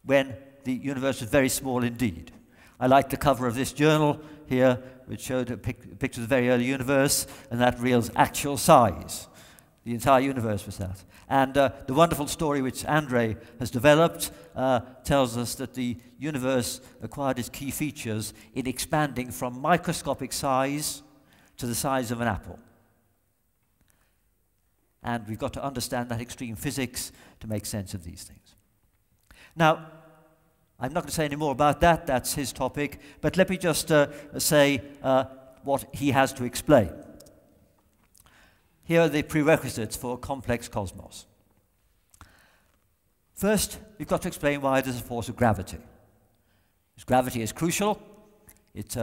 when the universe was very small indeed. I like the cover of this journal here, which showed a picture of the very early universe, and that reveals actual size. The entire universe was that. And the wonderful story which Andre has developed tells us that the universe acquired its key features in expanding from microscopic size to the size of an apple. And we've got to understand that extreme physics to make sense of these things. Now, I'm not going to say any more about that, that's his topic, but let me just say what he has to explain. Here are the prerequisites for a complex cosmos. First, we've got to explain why there's a force of gravity. Because gravity is crucial. It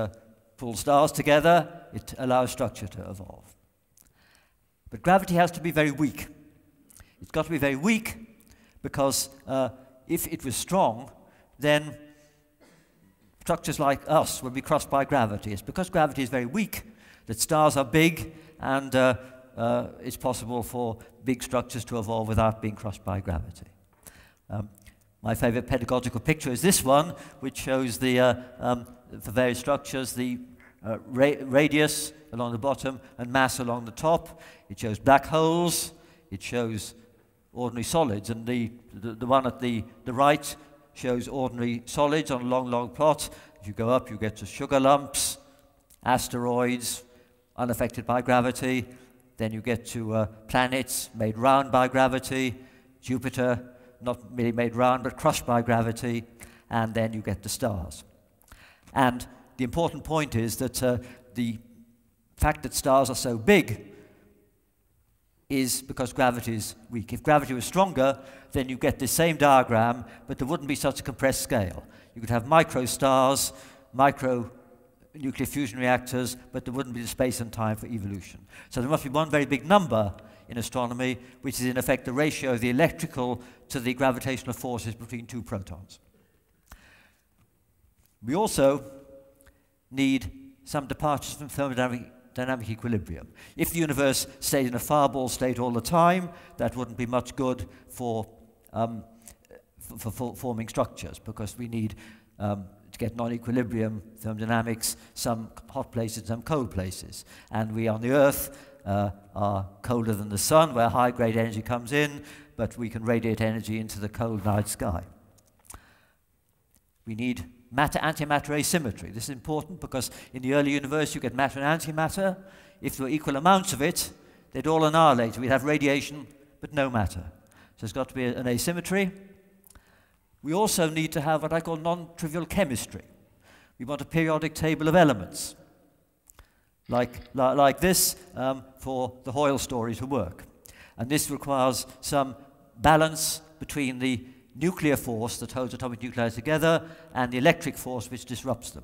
pulls stars together. It allows structure to evolve. But gravity has to be very weak. It's got to be very weak because if it was strong, then structures like us would be crushed by gravity. It's because gravity is very weak that stars are big, and it's possible for big structures to evolve without being crushed by gravity. My favorite pedagogical picture is this one, which shows the, for various structures, the radius along the bottom and mass along the top. It shows black holes. It shows ordinary solids. And the one at the right shows ordinary solids on a long, long plot. If you go up, you get to sugar lumps, asteroids, unaffected by gravity. Then you get to planets made round by gravity, Jupiter, not merely made round, but crushed by gravity, and then you get the stars. And the important point is that the fact that stars are so big is because gravity is weak. If gravity was stronger, then you get the same diagram, but there wouldn't be such a compressed scale. You could have micro stars, micro nuclear fusion reactors, but there wouldn't be the space and time for evolution. So there must be one very big number in astronomy, which is in effect the ratio of the electrical to the gravitational forces between two protons. We also need some departures from thermodynamic equilibrium. If the universe stayed in a fireball state all the time, that wouldn't be much good for forming structures, because we need to get non-equilibrium thermodynamics, some hot places, some cold places. And we on the Earth are colder than the sun, where high-grade energy comes in, but we can radiate energy into the cold night sky. We need matter-antimatter asymmetry. This is important because in the early universe you get matter and antimatter. If there were equal amounts of it, they'd all annihilate. We'd have radiation, but no matter. So there's got to be an asymmetry. We also need to have what I call non-trivial chemistry. We want a periodic table of elements, like this, for the Hoyle story to work. And this requires some balance between the nuclear force that holds atomic nuclei together and the electric force which disrupts them.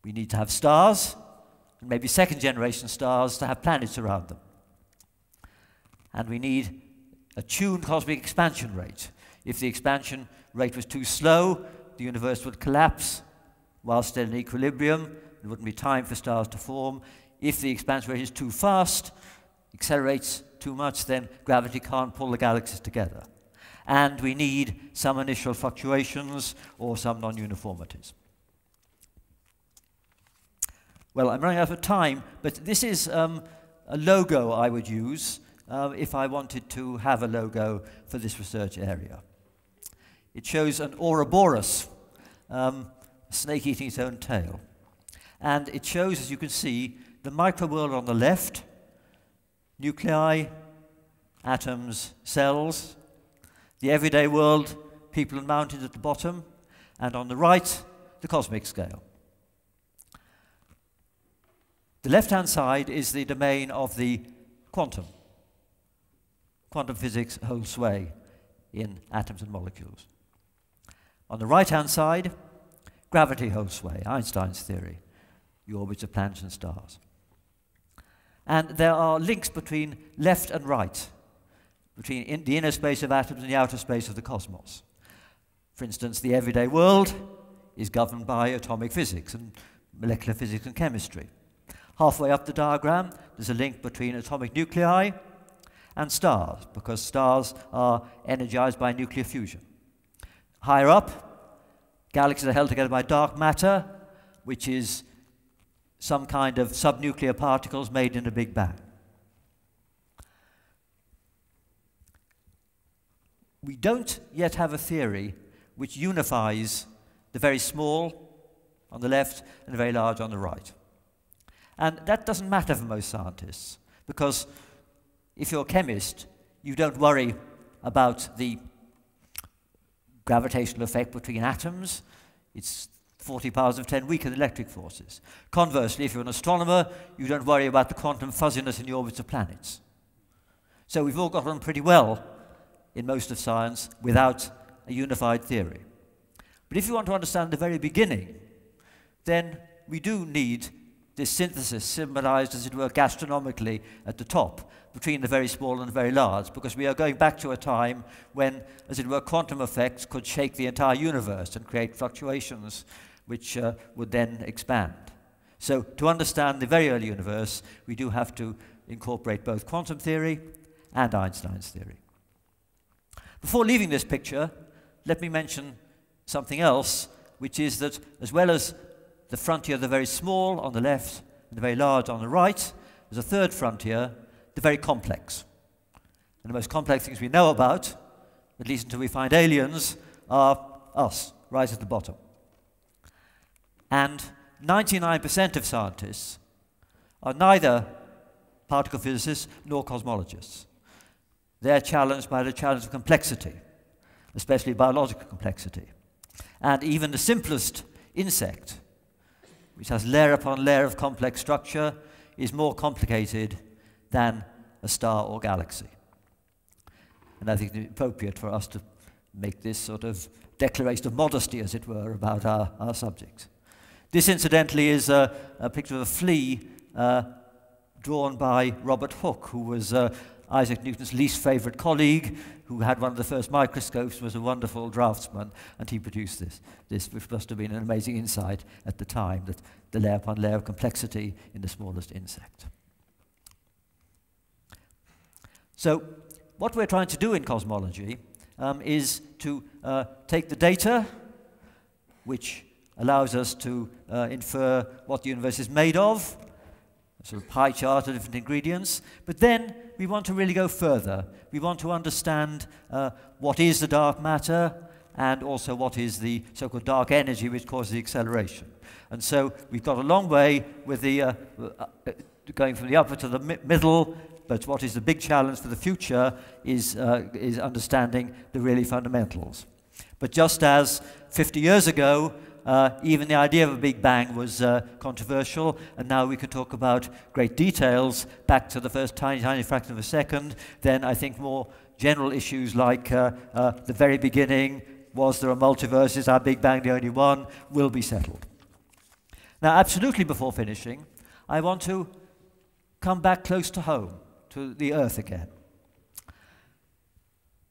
We need to have stars, and maybe second-generation stars, to have planets around them. And we need a tuned cosmic expansion rate. If the expansion rate was too slow, the universe would collapse while still in equilibrium. There wouldn't be time for stars to form. If the expansion rate is too fast, accelerates too much, then gravity can't pull the galaxies together. And we need some initial fluctuations or some non-uniformities. Well, I'm running out of time, but this is a logo I would use if I wanted to have a logo for this research area. It shows an Ouroboros, a snake eating its own tail. And it shows, as you can see, the micro world on the left, nuclei, atoms, cells. The everyday world, people and mountains at the bottom. And on the right, the cosmic scale. The left-hand side is the domain of the quantum. Quantum physics holds sway in atoms and molecules. On the right-hand side, gravity holds sway, Einstein's theory, the orbits of planets and stars. And there are links between left and right, between the inner space of atoms and the outer space of the cosmos. For instance, the everyday world is governed by atomic physics and molecular physics and chemistry. Halfway up the diagram, there's a link between atomic nuclei and stars, because stars are energized by nuclear fusion. Higher up, galaxies are held together by dark matter, which is some kind of subnuclear particles made in a Big Bang. We don't yet have a theory which unifies the very small on the left and the very large on the right. And that doesn't matter for most scientists, because if you're a chemist, you don't worry about the gravitational effect between atoms. It's 40 powers of 10 weaker than electric forces. Conversely, if you're an astronomer, you don't worry about the quantum fuzziness in the orbits of planets. So we've all got on pretty well in most of science without a unified theory. But if you want to understand the very beginning, then we do need this synthesis symbolized, as it were, gastronomically at the top, between the very small and the very large, because we are going back to a time when, as it were, quantum effects could shake the entire universe and create fluctuations which would then expand. So to understand the very early universe, we do have to incorporate both quantum theory and Einstein's theory. Before leaving this picture, let me mention something else, which is that as well as the frontier of the very small on the left and the very large on the right, there's a third frontier, the very complex. And the most complex things we know about, at least until we find aliens, are us, right at the bottom. And 99% of scientists are neither particle physicists nor cosmologists. They're challenged by the challenge of complexity, especially biological complexity. And even the simplest insect, which has layer upon layer of complex structure, is more complicated than a star or galaxy. And I think it's appropriate for us to make this sort of declaration of modesty, as it were, about our subject. This, incidentally, is a picture of a flea drawn by Robert Hooke, who was Isaac Newton's least favorite colleague, who had one of the first microscopes, was a wonderful draftsman, and he produced this, which must have been an amazing insight at the time, that the layer upon layer of complexity in the smallest insect. So what we're trying to do in cosmology is to take the data, which allows us to infer what the universe is made of, a sort of pie chart of different ingredients, but then we want to really go further. We want to understand what is the dark matter, and also what is the so-called dark energy which causes the acceleration. And so we've got a long way with the going from the upper to the middle, but what is the big challenge for the future is understanding the really fundamentals. But just as 50 years ago, even the idea of a Big Bang was controversial, and now we can talk about great details back to the first tiny fraction of a second. Then I think more general issues like the very beginning, was there a multiverse, is our Big Bang the only one, will be settled. Now, absolutely before finishing, I want to come back close to home, to the Earth again.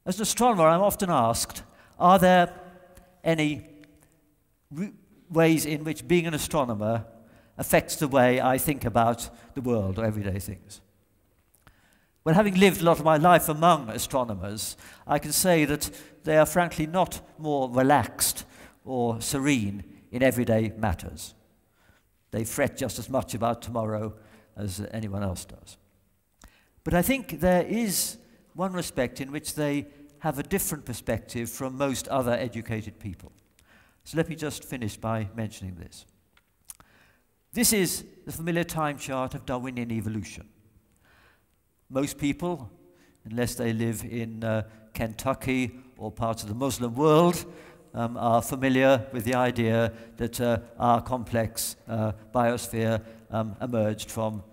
As an astronomer, I'm often asked, are there any ways in which being an astronomer affects the way I think about the world or everyday things? Well, having lived a lot of my life among astronomers, I can say that they are frankly not more relaxed or serene in everyday matters. They fret just as much about tomorrow as anyone else does. But I think there is one respect in which they have a different perspective from most other educated people. So let me just finish by mentioning this. This is the familiar time chart of Darwinian evolution. Most people, unless they live in Kentucky or parts of the Muslim world, are familiar with the idea that our complex biosphere emerged from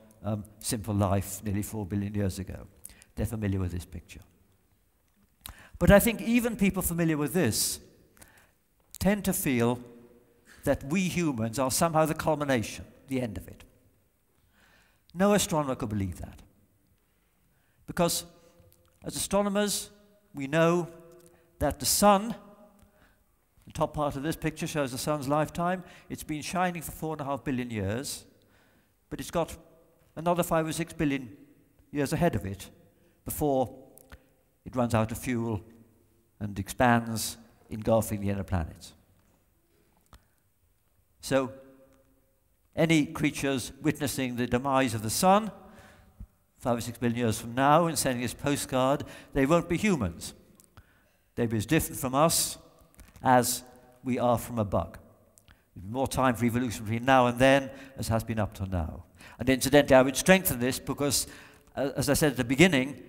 simple life nearly 4 billion years ago. They're familiar with this picture. But I think even people familiar with this tend to feel that we humans are somehow the culmination, the end of it. No astronomer could believe that. Because as astronomers, we know that the sun, the top part of this picture shows the sun's lifetime. It's been shining for 4.5 billion years, but it's got another 5 or 6 billion years ahead of it before it runs out of fuel and expands, engulfing the inner planets. So, any creatures witnessing the demise of the sun 5 or 6 billion years from now and sending us a postcard, they won't be humans. They'll be as different from us as we are from a bug. There'll be more time for evolution between now and then as has been up till now. And incidentally, I would strengthen this because, as I said at the beginning,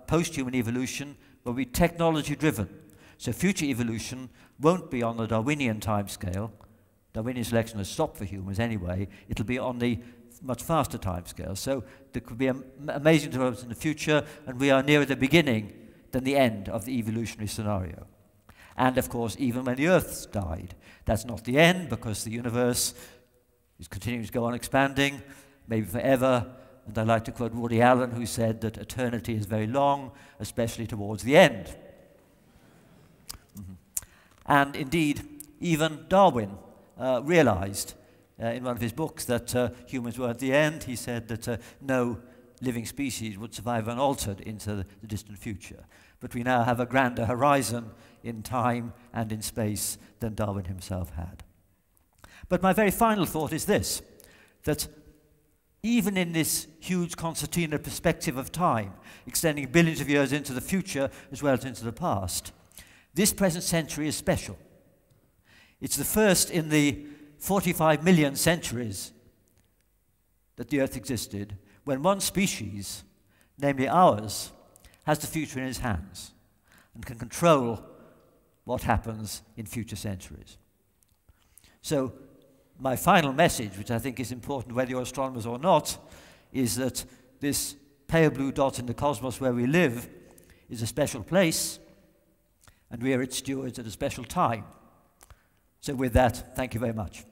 post-human evolution will be technology-driven. So future evolution won't be on the Darwinian timescale. Darwinian selection has stopped for humans anyway. It'll be on the much faster timescale. So there could be amazing developments in the future, and we are nearer the beginning than the end of the evolutionary scenario. And of course, even when the Earth's died, that's not the end, because the universe is continuing to go on expanding, maybe forever. And I like to quote Woody Allen, who said that eternity is very long, especially towards the end. And indeed, even Darwin realized in one of his books that humans were at the end. He said that no living species would survive unaltered into the distant future. But we now have a grander horizon in time and in space than Darwin himself had. But my very final thought is this, that even in this huge concertina perspective of time, extending billions of years into the future as well as into the past, this present century is special. It's the first in the 45 million centuries that the Earth existed when one species, namely ours, has the future in its hands and can control what happens in future centuries. So my final message, which I think is important whether you're astronomers or not, is that this pale blue dot in the cosmos where we live is a special place, and we are its stewards at a special time. So with that, thank you very much.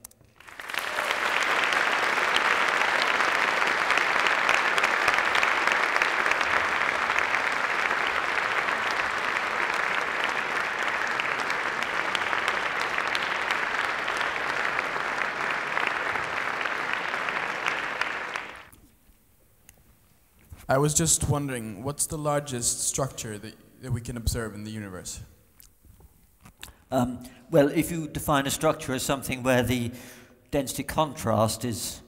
I was just wondering, what's the largest structure that we can observe in the universe? Well, if you define a structure as something where the density contrast is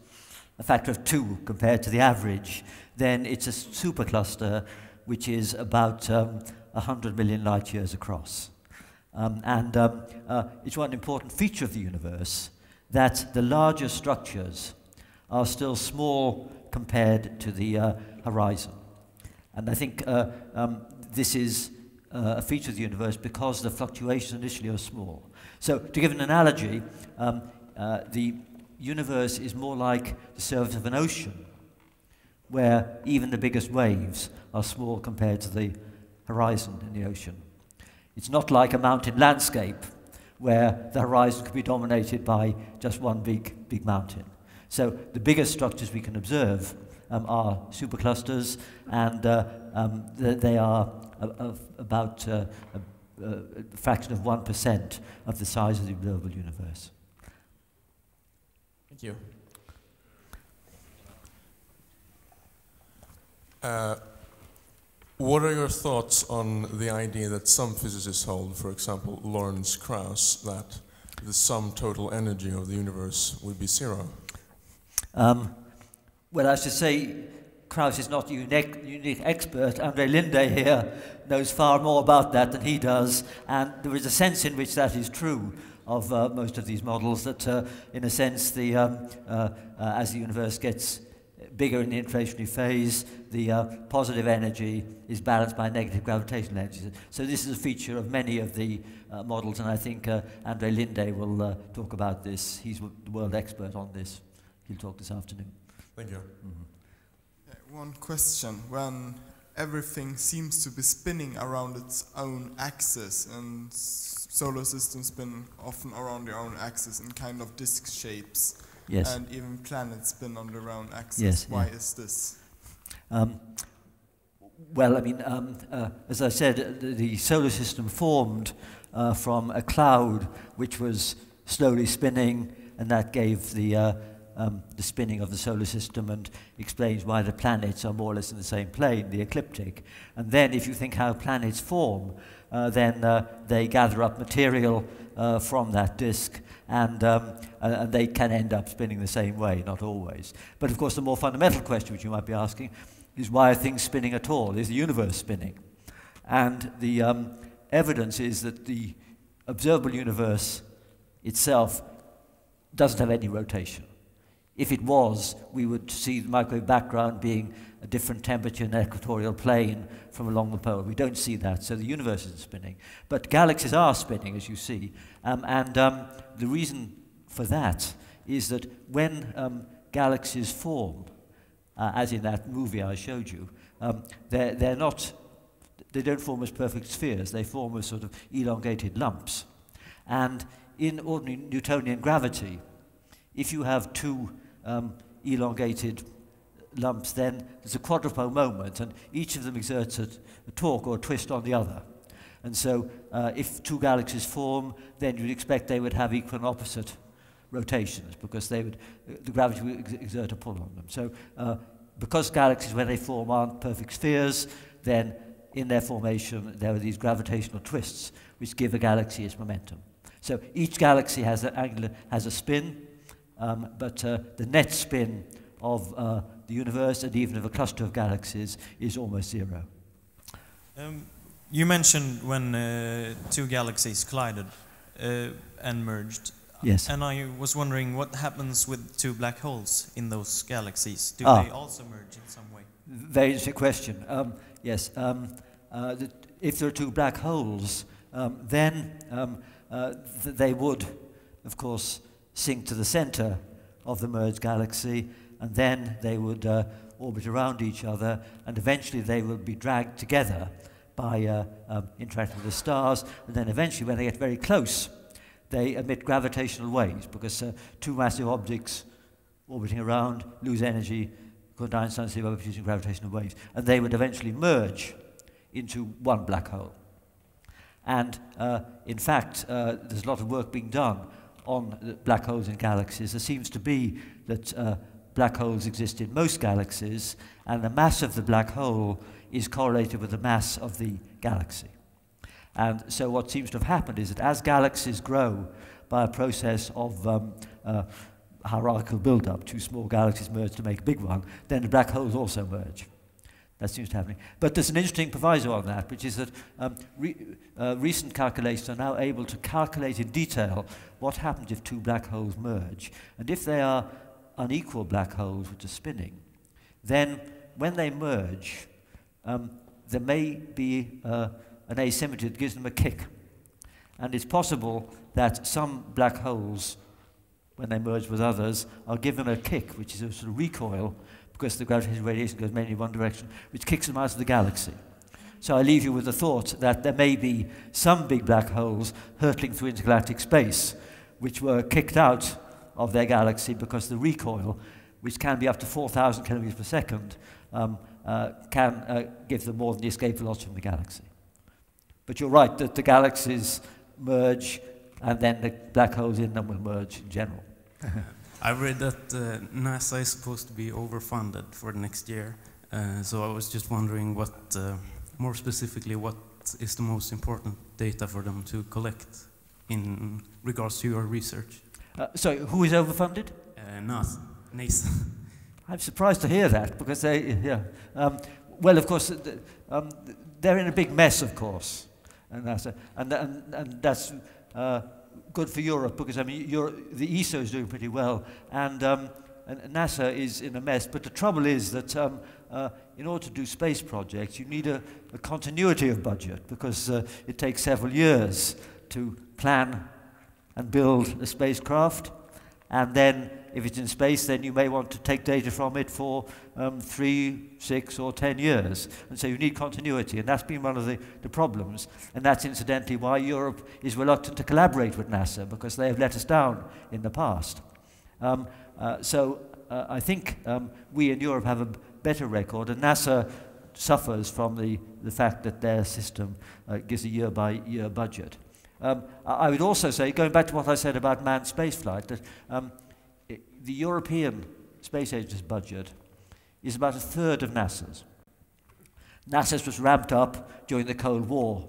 a factor of 2 compared to the average, then it's a supercluster which is about 100 million light years across. It's one important feature of the universe that the larger structures are still small compared to the horizon. And I think this is a feature of the universe because the fluctuations initially are small. So to give an analogy, the universe is more like the surface of an ocean, where even the biggest waves are small compared to the horizon in the ocean. It's not like a mountain landscape, where the horizon could be dominated by just one big mountain. So the biggest structures we can observe are superclusters, and they are about a fraction of 1% of the size of the observable universe. Thank you. What are your thoughts on the idea that some physicists hold, for example, Lawrence Krauss, that the sum total energy of the universe would be 0? Well, I should say, Krauss is not a unique expert. Andre Linde here knows far more about that than he does, and there is a sense in which that is true. of most of these models, that in a sense, as the universe gets bigger in the inflationary phase, the positive energy is balanced by negative gravitational energy. So this is a feature of many of the models, and I think Andre Linde will talk about this. He's the world expert on this. He'll talk this afternoon. Thank you. Mm-hmm. One question. When everything seems to be spinning around its own axis, and solar systems spin often around their own axis in kind of disk shapes, yes, and even planets spin on their own axis. Yes, why yeah. is this? Well, I mean, as I said, the solar system formed from a cloud which was slowly spinning, and that gave the spinning of the solar system, and explains why the planets are more or less in the same plane, the ecliptic. And then if you think how planets form, then they gather up material from that disk, and they can end up spinning the same way, not always. But of course the more fundamental question which you might be asking is, why are things spinning at all? Is the universe spinning? And the evidence is that the observable universe itself doesn't have any rotation. If it was, we would see the microwave background being a different temperature in the equatorial plane from along the pole. We don't see that, so the universe isn't spinning. But galaxies are spinning, as you see. The reason for that is that when galaxies form, as in that movie I showed you, they don't form as perfect spheres. They form as sort of elongated lumps. And in ordinary Newtonian gravity, if you have two elongated lumps, then there's a quadrupole moment, and each of them exerts a torque or a twist on the other. And so if two galaxies form, then you'd expect they would have equal and opposite rotations, because the gravity would exert a pull on them. So because galaxies, when they form, aren't perfect spheres, then in their formation there are these gravitational twists which give a galaxy its momentum. So each galaxy has a spin, but the net spin of the universe, and even of a cluster of galaxies, is almost zero. You mentioned when two galaxies collided and merged. Yes. And I was wondering what happens with two black holes in those galaxies. Do they also merge in some way? Very interesting question. Yes. If there are two black holes, then they would, of course, sink to the center of the merged galaxy, and then they would orbit around each other, and eventually they will be dragged together by interacting with the stars, and then eventually, when they get very close, they emit gravitational waves, because two massive objects orbiting around lose energy, according to Einstein's theory, by producing gravitational waves, and they would eventually merge into one black hole. And in fact, there's a lot of work being done on black holes in galaxies. There seems to be that black holes exist in most galaxies, and the mass of the black hole is correlated with the mass of the galaxy. And so what seems to have happened is that as galaxies grow by a process of hierarchical build-up, two small galaxies merge to make a big one, then the black holes also merge. That seems to happen. But there's an interesting proviso on that, which is that recent calculations are now able to calculate in detail what happens if two black holes merge. And if they are unequal black holes which are spinning, then when they merge, there may be an asymmetry that gives them a kick. And it's possible that some black holes, when they merge with others, are given a kick, which is a sort of recoil, because the gravitational radiation goes mainly in one direction, which kicks them out of the galaxy. So I leave you with the thought that there may be some big black holes hurtling through intergalactic space, which were kicked out of their galaxy because the recoil, which can be up to 4,000 kilometers per second, can give them more than the escape velocity from the galaxy. But you're right that the galaxies merge, and then the black holes in them will merge in general. I read that NASA is supposed to be overfunded for the next year, so I was just wondering what, more specifically, what is the most important data for them to collect in regards to your research? So, who is overfunded? NASA. I'm surprised to hear that, because well, of course, they're in a big mess, of course, and that's good for Europe, because I mean, the ESA is doing pretty well, and NASA is in a mess. But the trouble is that in order to do space projects, you need a continuity of budget, because it takes several years to plan and build a spacecraft, and then if it's in space, then you may want to take data from it for 3, 6, or 10 years. And so you need continuity, and that's been one of the problems. And that's incidentally why Europe is reluctant to collaborate with NASA, because they have let us down in the past. I think we in Europe have a better record, and NASA suffers from the fact that their system gives a year-by-year budget. I would also say, going back to what I said about manned spaceflight, that the European Space Agency's budget is about a third of NASA's. NASA's was ramped up during the Cold War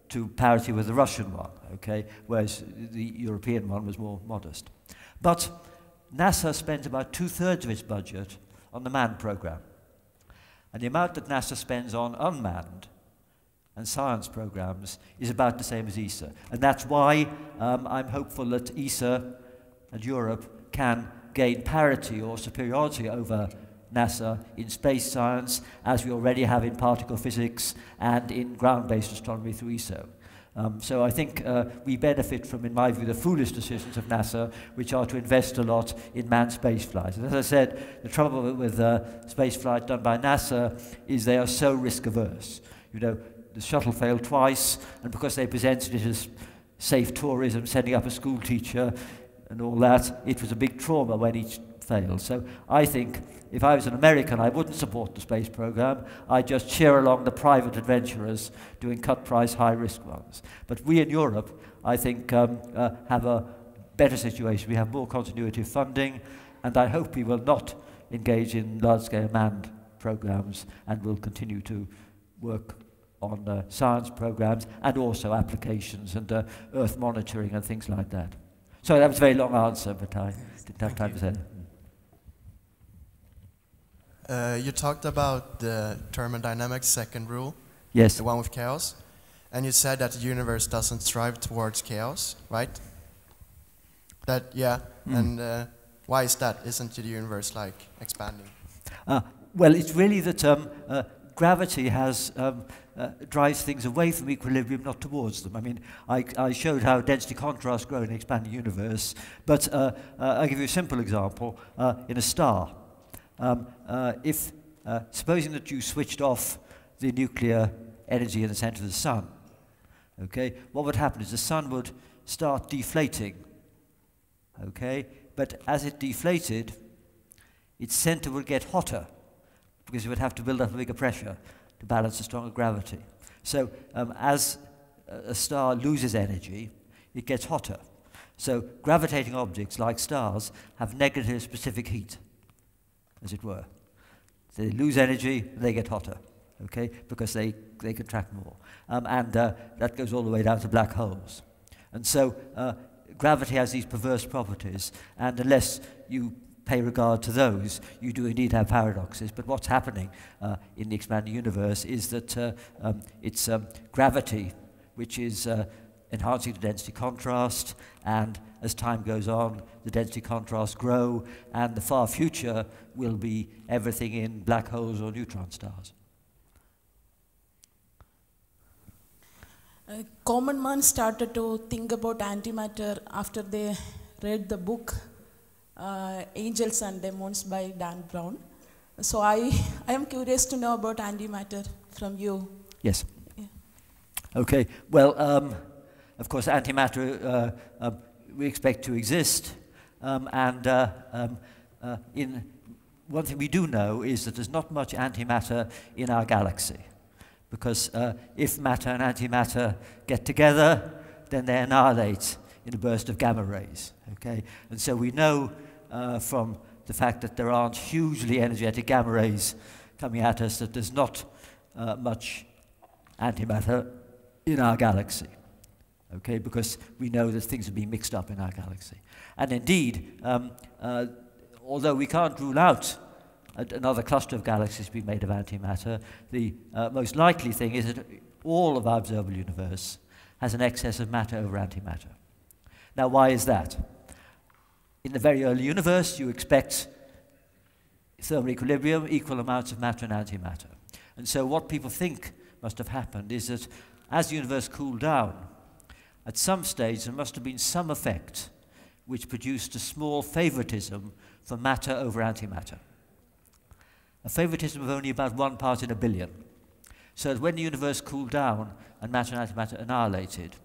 to parity with the Russian one, okay, whereas the European one was more modest. But NASA spends about 2/3 of its budget on the manned program. And the amount that NASA spends on unmanned and science programs is about the same as ESA. And that's why I'm hopeful that ESA and Europe can gain parity or superiority over NASA in space science, as we already have in particle physics and in ground-based astronomy through ESO. So I think we benefit from, in my view, the foolish decisions of NASA, which are to invest a lot in manned spaceflight. And as I said, the trouble with spaceflight done by NASA is they are so risk-averse. You know, the shuttle failed twice, and because they presented it as safe tourism, sending up a school teacher and all that, it was a big trauma when each failed. So I think if I was an American, I wouldn't support the space program. I'd just cheer along the private adventurers doing cut-price, high-risk ones. But we in Europe, I think, have a better situation. We have more continuity of funding, and I hope we will not engage in large-scale manned programs, and will continue to work on science programs and also applications and Earth monitoring and things like that. So that was a very long answer, but I didn't have time to say it. You talked about the thermodynamics second rule, yes, the one with chaos, and you said that the universe doesn't strive towards chaos, right? That, yeah, and why is that? Isn't the universe like expanding? Well, it's really that gravity has drives things away from equilibrium, not towards them. I mean, I showed how density contrasts grow in an expanding universe, but I'll give you a simple example. In a star, supposing that you switched off the nuclear energy in the center of the sun, okay, what would happen is the sun would start deflating, okay, but as it deflated, its center would get hotter, because it would have to build up a bigger pressure to balance a stronger gravity. So as a star loses energy, it gets hotter. So gravitating objects like stars have negative specific heat, as it were. They lose energy, they get hotter, okay, because they contract more. And that goes all the way down to black holes. And so gravity has these perverse properties, and unless you pay regard to those, you do indeed have paradoxes. But what's happening in the expanding universe is that it's gravity which is enhancing the density contrast, and as time goes on, the density contrasts grow, and the far future will be everything in black holes or neutron stars. Common man started to think about antimatter after they read the book Angels and Demons by Dan Brown. So I am curious to know about antimatter from you. Yes. Yeah. Okay. Well, of course, antimatter we expect to exist, in one thing we do know is that there's not much antimatter in our galaxy, because if matter and antimatter get together, then they annihilate in a burst of gamma rays. Okay, and so we know from the fact that there aren't hugely energetic gamma rays coming at us that there's not much antimatter in our galaxy. Okay, because we know that things are being mixed up in our galaxy. And indeed, although we can't rule out another cluster of galaxies being made of antimatter, the most likely thing is that all of our observable universe has an excess of matter over antimatter. Now, why is that? In the very early universe, you expect thermal equilibrium, equal amounts of matter and antimatter. And so what people think must have happened is that as the universe cooled down, at some stage there must have been some effect which produced a small favoritism for matter over antimatter. A favoritism of only about 1 part in a billion. So that when the universe cooled down and matter and antimatter annihilated,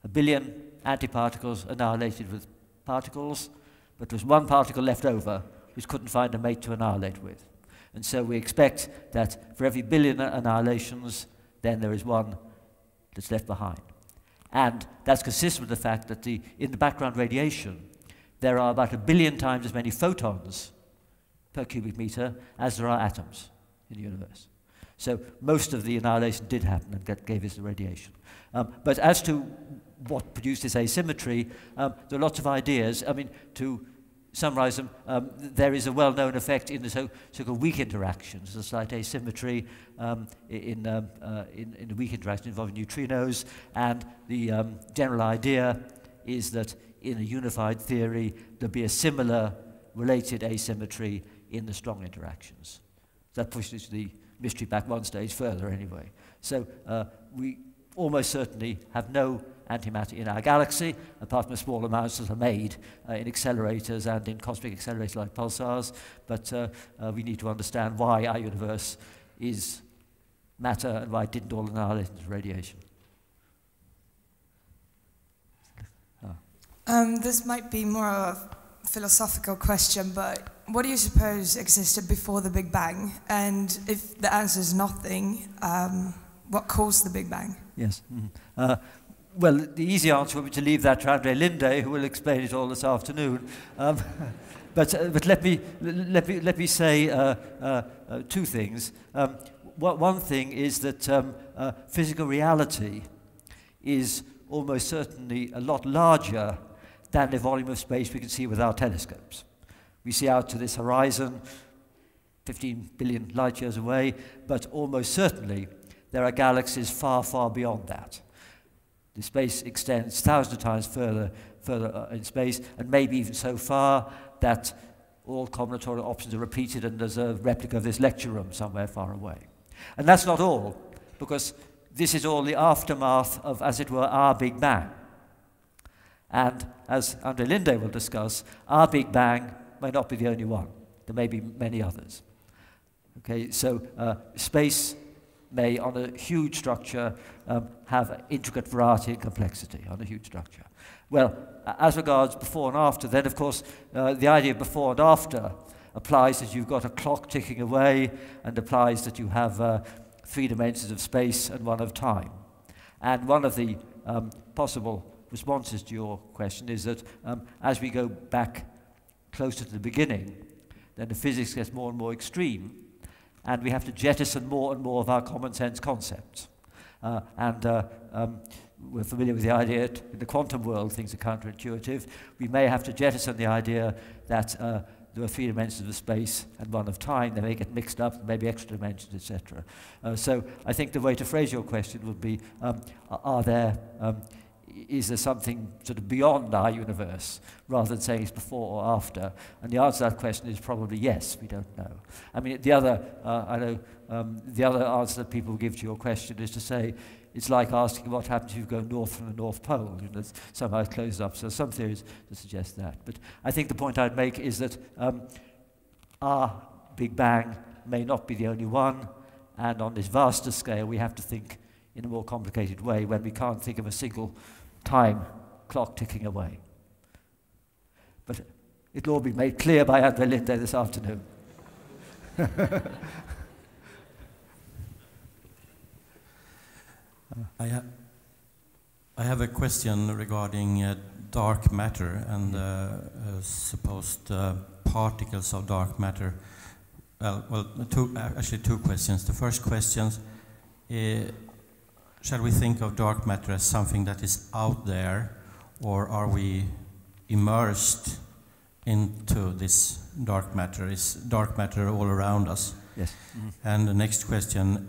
1 billion antiparticles annihilated with particles, but there was 1 particle left over which couldn't find a mate to annihilate with. And so we expect that for every billion annihilations, then there is 1 that's left behind. And that's consistent with the fact that in the background radiation, there are about 1 billion times as many photons per cubic meter as there are atoms in the universe. So most of the annihilation did happen and that gave us the radiation. But as to what produced this asymmetry, there are lots of ideas. I mean, to summarize them, there is a well-known effect in the so-called weak interactions, a slight asymmetry in the weak interaction involving neutrinos, and the general idea is that in a unified theory there'll be a similar related asymmetry in the strong interactions. That pushes the mystery back 1 stage further anyway. So we almost certainly have no antimatter in our galaxy, apart from the small amounts that are made in accelerators and in cosmic accelerators like pulsars, but we need to understand why our universe is matter and why it didn't all annihilate into radiation. This might be more of a philosophical question, but what do you suppose existed before the Big Bang? And if the answer is nothing, what caused the Big Bang? Yes. Well, the easy answer would be to leave that to Andre Linde, who will explain it all this afternoon. But let me say 2 things. One thing is that physical reality is almost certainly a lot larger than the volume of space we can see with our telescopes. We see out to this horizon, 15 billion light years away, but almost certainly there are galaxies far, far beyond that. The space extends thousands of times further in space, and maybe even so far that all combinatorial options are repeated and there's a replica of this lecture room somewhere far away. And that's not all, because this is all the aftermath of, as it were, our Big Bang. And as Andre Linde will discuss, our Big Bang may not be the only one. There may be many others. Okay, so space may, on a huge structure, have intricate variety and complexity on a huge structure. Well, as regards before and after, then of course the idea of before and after applies that you've got a clock ticking away, and applies that you have 3 dimensions of space and 1 of time. And one of the possible responses to your question is that as we go back closer to the beginning, then the physics gets more and more extreme, and we have to jettison more and more of our common sense concepts. We're familiar with the idea that in the quantum world things are counterintuitive. We may have to jettison the idea that there are 3 dimensions of space and 1 of time. They may get mixed up, maybe extra dimensions, etc. So I think the way to phrase your question would be, is there something sort of beyond our universe, rather than saying it's before or after? And the answer to that question is probably yes, we don't know. I mean, the other answer that people give to your question is to say, it's like asking what happens if you go north from the North Pole. You know, somehow it closes up. So some theories suggest that. But I think the point I'd make is that our Big Bang may not be the only one, and on this vaster scale we have to think in a more complicated way when we can't think of a single time clock ticking away. But it'll all be made clear by Andre Linde this afternoon. I have a question regarding dark matter and supposed particles of dark matter. Actually two questions. The first question, shall we think of dark matter as something that is out there, or are we immersed into this dark matter? Is dark matter all around us? Yes. Mm-hmm. And the next question,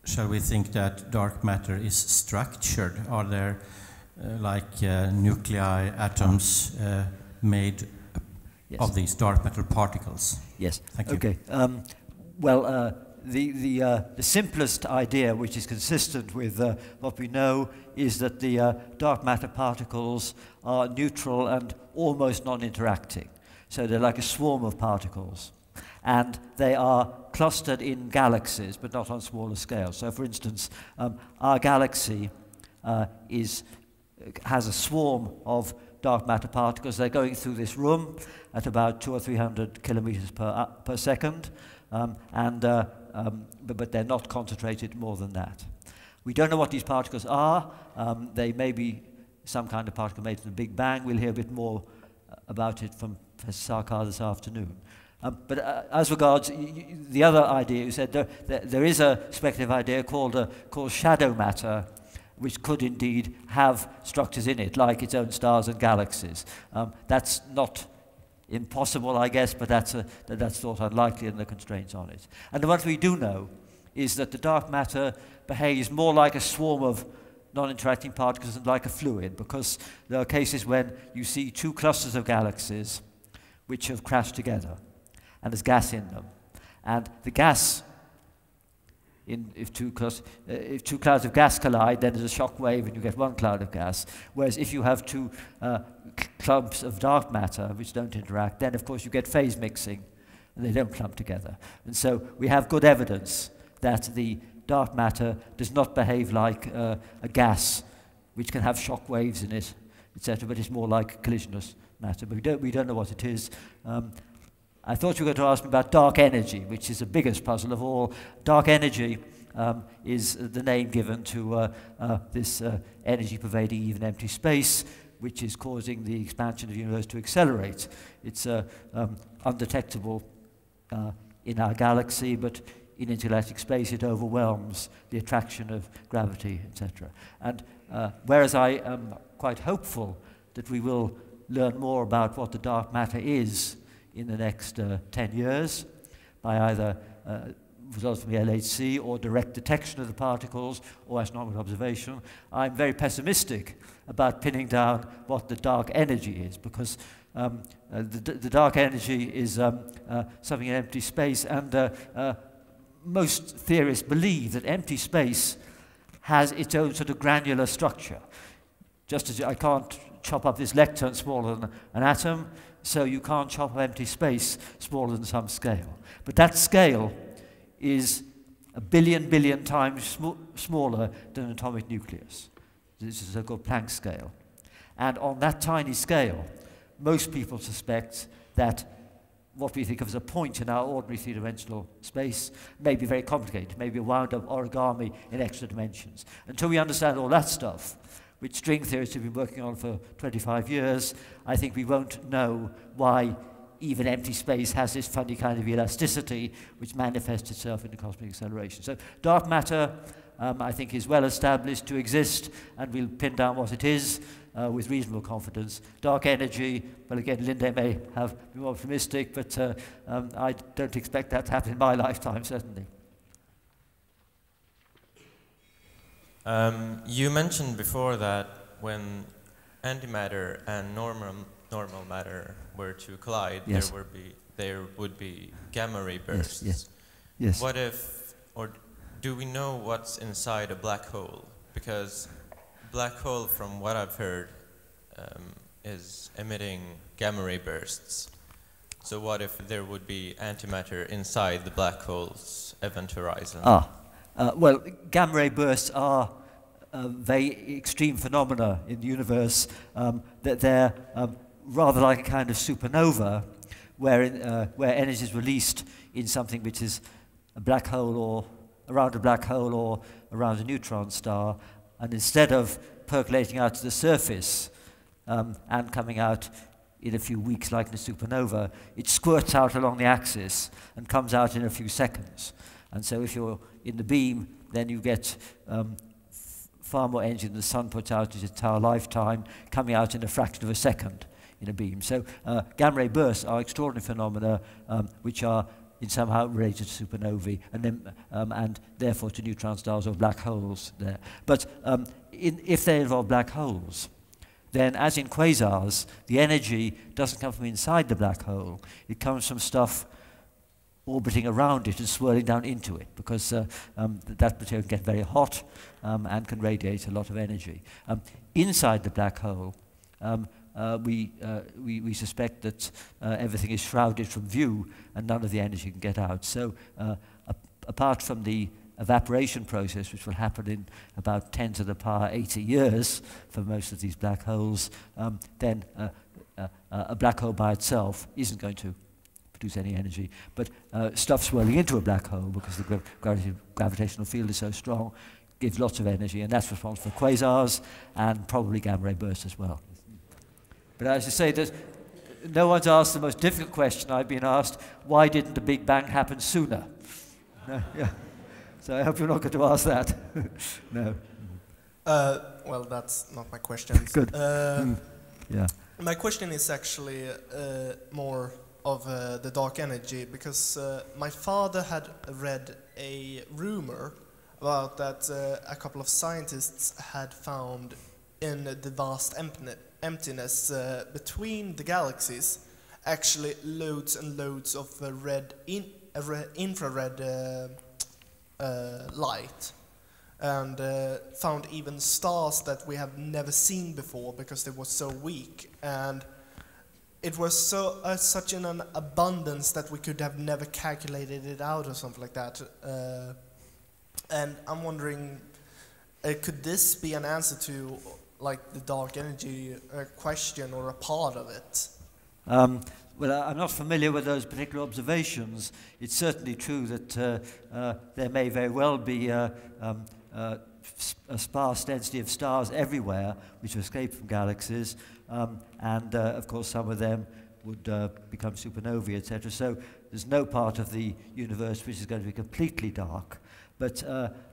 shall we think that dark matter is structured? Are there like nuclei, atoms made Yes. of these dark matter particles? Yes. Thank you. Okay. Well, the simplest idea, which is consistent with what we know, is that the dark matter particles are neutral and almost non-interacting. So they're like a swarm of particles. And they are clustered in galaxies, but not on smaller scales. So, for instance, our galaxy has a swarm of dark matter particles. They're going through this room at about 200 or 300 kilometers per second, but they're not concentrated more than that. We don't know what these particles are. They may be some kind of particle made from the Big Bang. We'll hear a bit more about it from Professor Sarkar this afternoon. But as regards the other idea, you said there is a speculative idea called shadow matter, which could indeed have structures in it, like its own stars and galaxies. That's not impossible, I guess, but that's thought unlikely and the constraints on it. And what we do know is that the dark matter behaves more like a swarm of non-interacting particles than like a fluid, because there are cases when you see two clusters of galaxies which have crashed together, and there's gas in them. And the gas, if two clouds of gas collide, then there's a shock wave and you get one cloud of gas. Whereas if you have two clumps of dark matter which don't interact, then of course you get phase mixing and they don't clump together. And so we have good evidence that the dark matter does not behave like a gas which can have shock waves in it, etc., but it's more like collisionless matter. But we don't know what it is. I thought you were going to ask me about dark energy, which is the biggest puzzle of all. Dark energy is the name given to this energy pervading even empty space, which is causing the expansion of the universe to accelerate. It's undetectable in our galaxy, but in intergalactic space it overwhelms the attraction of gravity, etc. And whereas I am quite hopeful that we will learn more about what the dark matter is in the next 10 years by either results from the LHC or direct detection of the particles or astronomical observation, I'm very pessimistic about pinning down what the dark energy is, because the dark energy is something in empty space, and most theorists believe that empty space has its own sort of granular structure. Just as I can't chop up this lectern smaller than an atom, so you can't chop up empty space smaller than some scale. But that scale is a billion times smaller than an atomic nucleus. This is a so-called Planck scale. And on that tiny scale, most people suspect that what we think of as a point in our ordinary three-dimensional space may be very complicated, maybe a wound-up origami in extra dimensions. Until we understand all that stuff, which string theorists have been working on for 25 years, I think we won't know why even empty space has this funny kind of elasticity which manifests itself in the cosmic acceleration. So dark matter, I think, is well established to exist, and we'll pin down what it is with reasonable confidence. Dark energy, well, again, Linde may have been more optimistic, but I don't expect that to happen in my lifetime, certainly. You mentioned before that when antimatter and normal matter were to collide, yes, there would be gamma ray bursts. Yes. What if, or do we know what's inside a black hole? Because black hole, from what I've heard, is emitting gamma ray bursts. So what if there would be antimatter inside the black hole's event horizon? Well, gamma ray bursts are very extreme phenomena in the universe. That they're rather like a kind of supernova, where energy is released in something which is a black hole or around a black hole or around a neutron star, and instead of percolating out to the surface and coming out in a few weeks like in a supernova, it squirts out along the axis and comes out in a few seconds. And so if you're in the beam, then you get far more energy than the sun puts out in its entire lifetime, coming out in a fraction of a second in a beam. So gamma ray bursts are extraordinary phenomena which are in somehow related to supernovae, and then and therefore to neutron stars or black holes there. But if they involve black holes, then as in quasars, the energy doesn't come from inside the black hole. It comes from stuff orbiting around it and swirling down into it, because that material can get very hot and can radiate a lot of energy. Inside the black hole, we suspect that everything is shrouded from view and none of the energy can get out. So apart from the evaporation process, which will happen in about 10 to the power 80 years for most of these black holes, then a black hole by itself isn't going to produce any energy. But stuff swirling into a black hole, because the gravitational field is so strong, gives lots of energy, and that's responsible for quasars and probably gamma ray bursts as well. But as I say, no one's asked the most difficult question I've been asked: why didn't the Big Bang happen sooner? No, yeah. So I hope you're not going to ask that. No. Well, that's not my question. Good. Yeah. My question is actually more of the dark energy, because my father had read a rumor about that a couple of scientists had found in the vast emptiness between the galaxies actually loads and loads of infrared light, and found even stars that we have never seen before because they were so weak, and it was such an abundance that we could have never calculated it out or something like that. And I'm wondering, could this be an answer to like the dark energy question, or a part of it? Well, I'm not familiar with those particular observations. It's certainly true that there may very well be a sparse density of stars everywhere which escape from galaxies, and of course some of them would become supernovae, etc. So there's no part of the universe which is going to be completely dark. But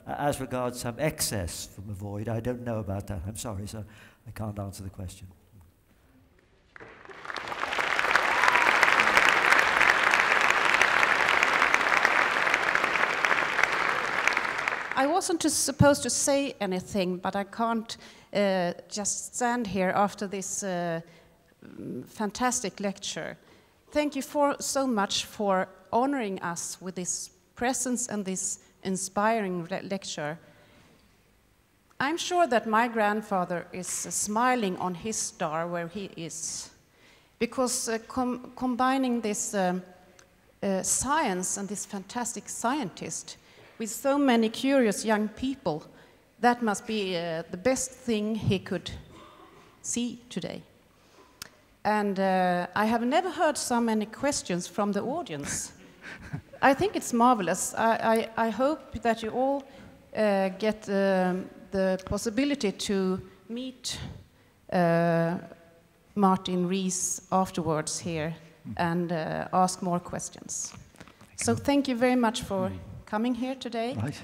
as regards some excess from a void, I don't know about that. I'm sorry, so I can't answer the question. I wasn't supposed to say anything, but I can't just stand here after this fantastic lecture. Thank you so much for honoring us with this presence and this inspiring lecture. I'm sure that my grandfather is smiling on his star where he is, because combining this science and this fantastic scientist with so many curious young people, that must be the best thing he could see today. And I have never heard so many questions from the audience. I think it's marvelous. I hope that you all get the possibility to meet Martin Rees afterwards here and ask more questions. So thank you very much for coming here today. Right.